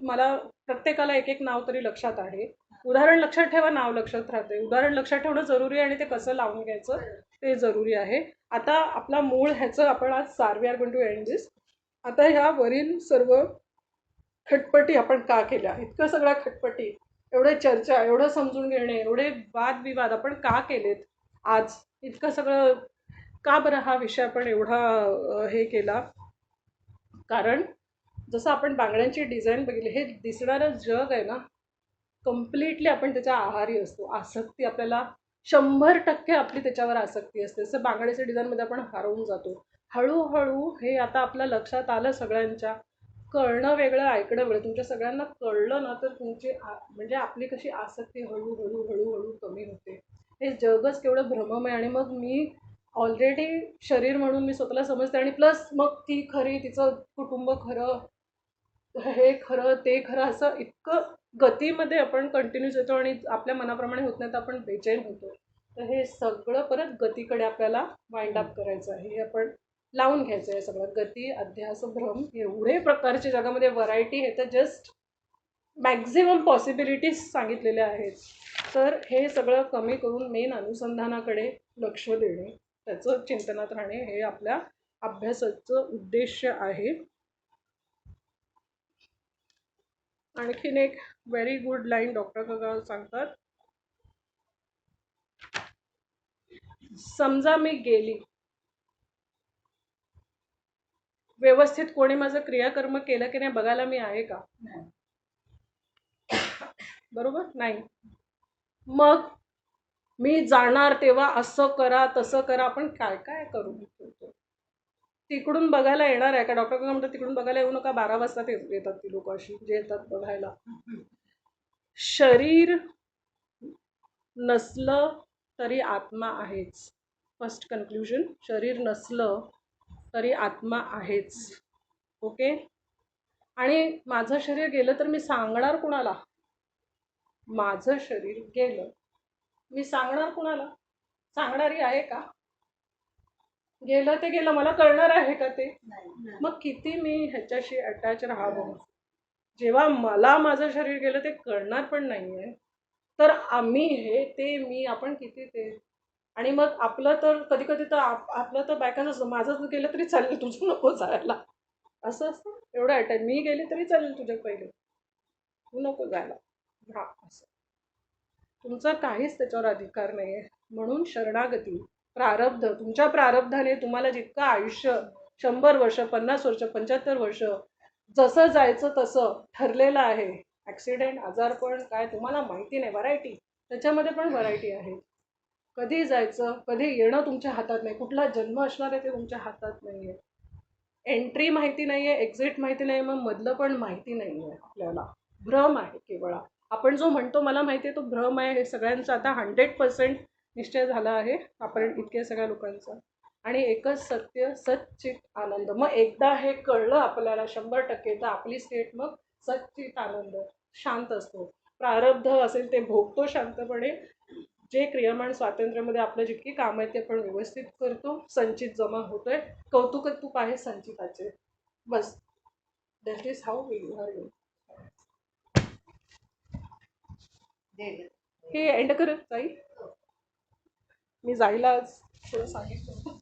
मला प्रत्येकाला एक एक नाव तरी लक्षात आहे. उदाहरण लक्षात ठेवा, नाव लक्षात राहते. उदाहरण लक्षात ठेवणं जरुरी आहे आणि ते कसं लावून घ्यायचं ते जरुरी आहे. आता आपला मूळ ह्याचं आपण आज we are going to end this. आता ह्या वरील सर्व खटपटी आपण का केल्या? इतकं सगळ्या खटपटी, एवढे चर्चा, एवढं समजून घेणे, एवढे वादविवाद आपण का केलेत आज? इतकं सगळं का बरं हा विषय आपण एवढा हे केला? कारण जसं आपण बांगड्यांची डिझाईन बघितली, हे दिसणारं जग आहे ना, कम्प्लिटली आपण त्याच्या आहारी असतो. आसक्ती आपल्याला 100% आपली त्याच्यावर आसक्ती असते. जसं बांगड्याच्या डिझाईनमध्ये आपण हरवून जातो. हळूहळू हे आता आपल्या लक्षात आलं सगळ्यांच्या. कळणं वेगळं, ऐकणं वेगळं. तुमच्या सगळ्यांना कळलं ना तर तुमची म्हणजे आपली कशी आसक्ती हळूहळू कमी होते. हे जगच केवढं भ्रममय. आणि मग मी ऑलरेडी शरीर म्हणून मी स्वतःला समजते आणि प्लस मग ती खरी, तिचं कुटुंब खरं, हे खरं ते खरं, असं इतकं गतीमध्ये आपण कंटिन्यूस येतो आणि आपल्या मनाप्रमाणे होत नाही तर आपण बेचैन होतो. तर हे सगळं परत गतीकडे आपल्याला वाइंड अप करायचं आहे. हे आपण लावून घ्यायचं आहे सगळं. गती, अध्यास, भ्रम एवढे प्रकारचे जगामध्ये व्हरायटी आहे तर जस्ट मॅक्झिमम पॉसिबिलिटीज सांगितलेल्या आहेत. तर हे सगळं कमी करून मेन अनुसंधानाकडे लक्ष देणे, त्याचं चिंतनात राहणे हे आपल्या अभ्यासाचं उद्देश आहे. आणखीन एक व्हेरी गुड लाईन डॉक्टर कगाल सांगतात, समजा मी गेली, व्यवस्थित कोणी माझं क्रियाकर्म केलं की नाही बघायला मी आहे का? बरोबर नाही. मग मी जाणार तेव्हा असं करा तसं करा, आपण काय काय करू शकतो? तिकडून बघायला येणार आहे का? डॉक्टर कगाल म्हणतात तिकडून बघायला येऊ नका, 12 वाजता ते येतात ती लोक अशी जे येतात बघायला. शरीर नसलं तरी आत्मा आहेच. फर्स्ट कन्क्ल्युजन, शरीर नसलं तरी आत्मा आहेच. ओके. आणि माझं शरीर गेलं तर मी सांगणार कुणाला? माझं शरीर गेलं मी सांगणार कुणाला? सांगणारी आहे का? गेलं ते गेलं, मला कळणार आहे का ते? मग किती मी ह्याच्याशी अटॅच राहावं? जेव्हा मला माझं शरीर गेलं ते कळणार पण नाही आहे, तर आम्ही हे ते मी आपण किती ते. आणि मग आपलं तर कधी कधी तर आपलं तर बायकांचं असतं, माझं गेलं तरी चालेल तुझं नको जायला, असं असतं. एवढं अटॅच, मी गेले तरी चालेल तुझ्या पहिले, तू नको जायला. हा, असं तुमचा काहीच त्याच्यावर अधिकार नाही आहे. म्हणून शरणागती, प्रारब्ध, तुमच्या प्रारब्धाने तुम्हाला जितकं आयुष्य 100 वर्ष, 50 वर्ष, 75 वर्ष जसं जायचं तसं ठरलेलं आहे. ॲक्सिडेंट, आजारपण काय तुम्हाला माहिती नाही, व्हरायटी, त्याच्यामध्ये पण व्हरायटी आहे. कधी जायचं कधी येणं तुमच्या हातात नाही, कुठला जन्म असणार आहे ते तुमच्या हातात नाही आहे. एंट्री माहिती नाही आहे, एक्झिट माहिती नाही, मग मधलं पण माहिती नाही आहे आपल्याला. भ्रम आहे केवळ. आपण जो म्हणतो मला माहिती आहे तो भ्रम आहे. हे सगळ्यांचं आता 100% निश्चय झाला आहे आपण इतक्या सगळ्या लोकांचा. आणि एकच सत्य, सच्चित आनंद. मग एकदा हे कळलं आपल्याला 100% तर आपली स्टेट मग सच्चित आनंद, शांत असतो. प्रारब्ध असेल ते भोगतो शांतपणे. जे क्रियमाण स्वातंत्र्यामध्ये आपलं जितकी कामं आहेत ते आपण व्यवस्थित करतो. संचित जमा होतोय, कौतुक आहे संचिताचे. बस, that is how we are you. हे एंड करत ताई, मी जायला आज थोडं सांगितलं.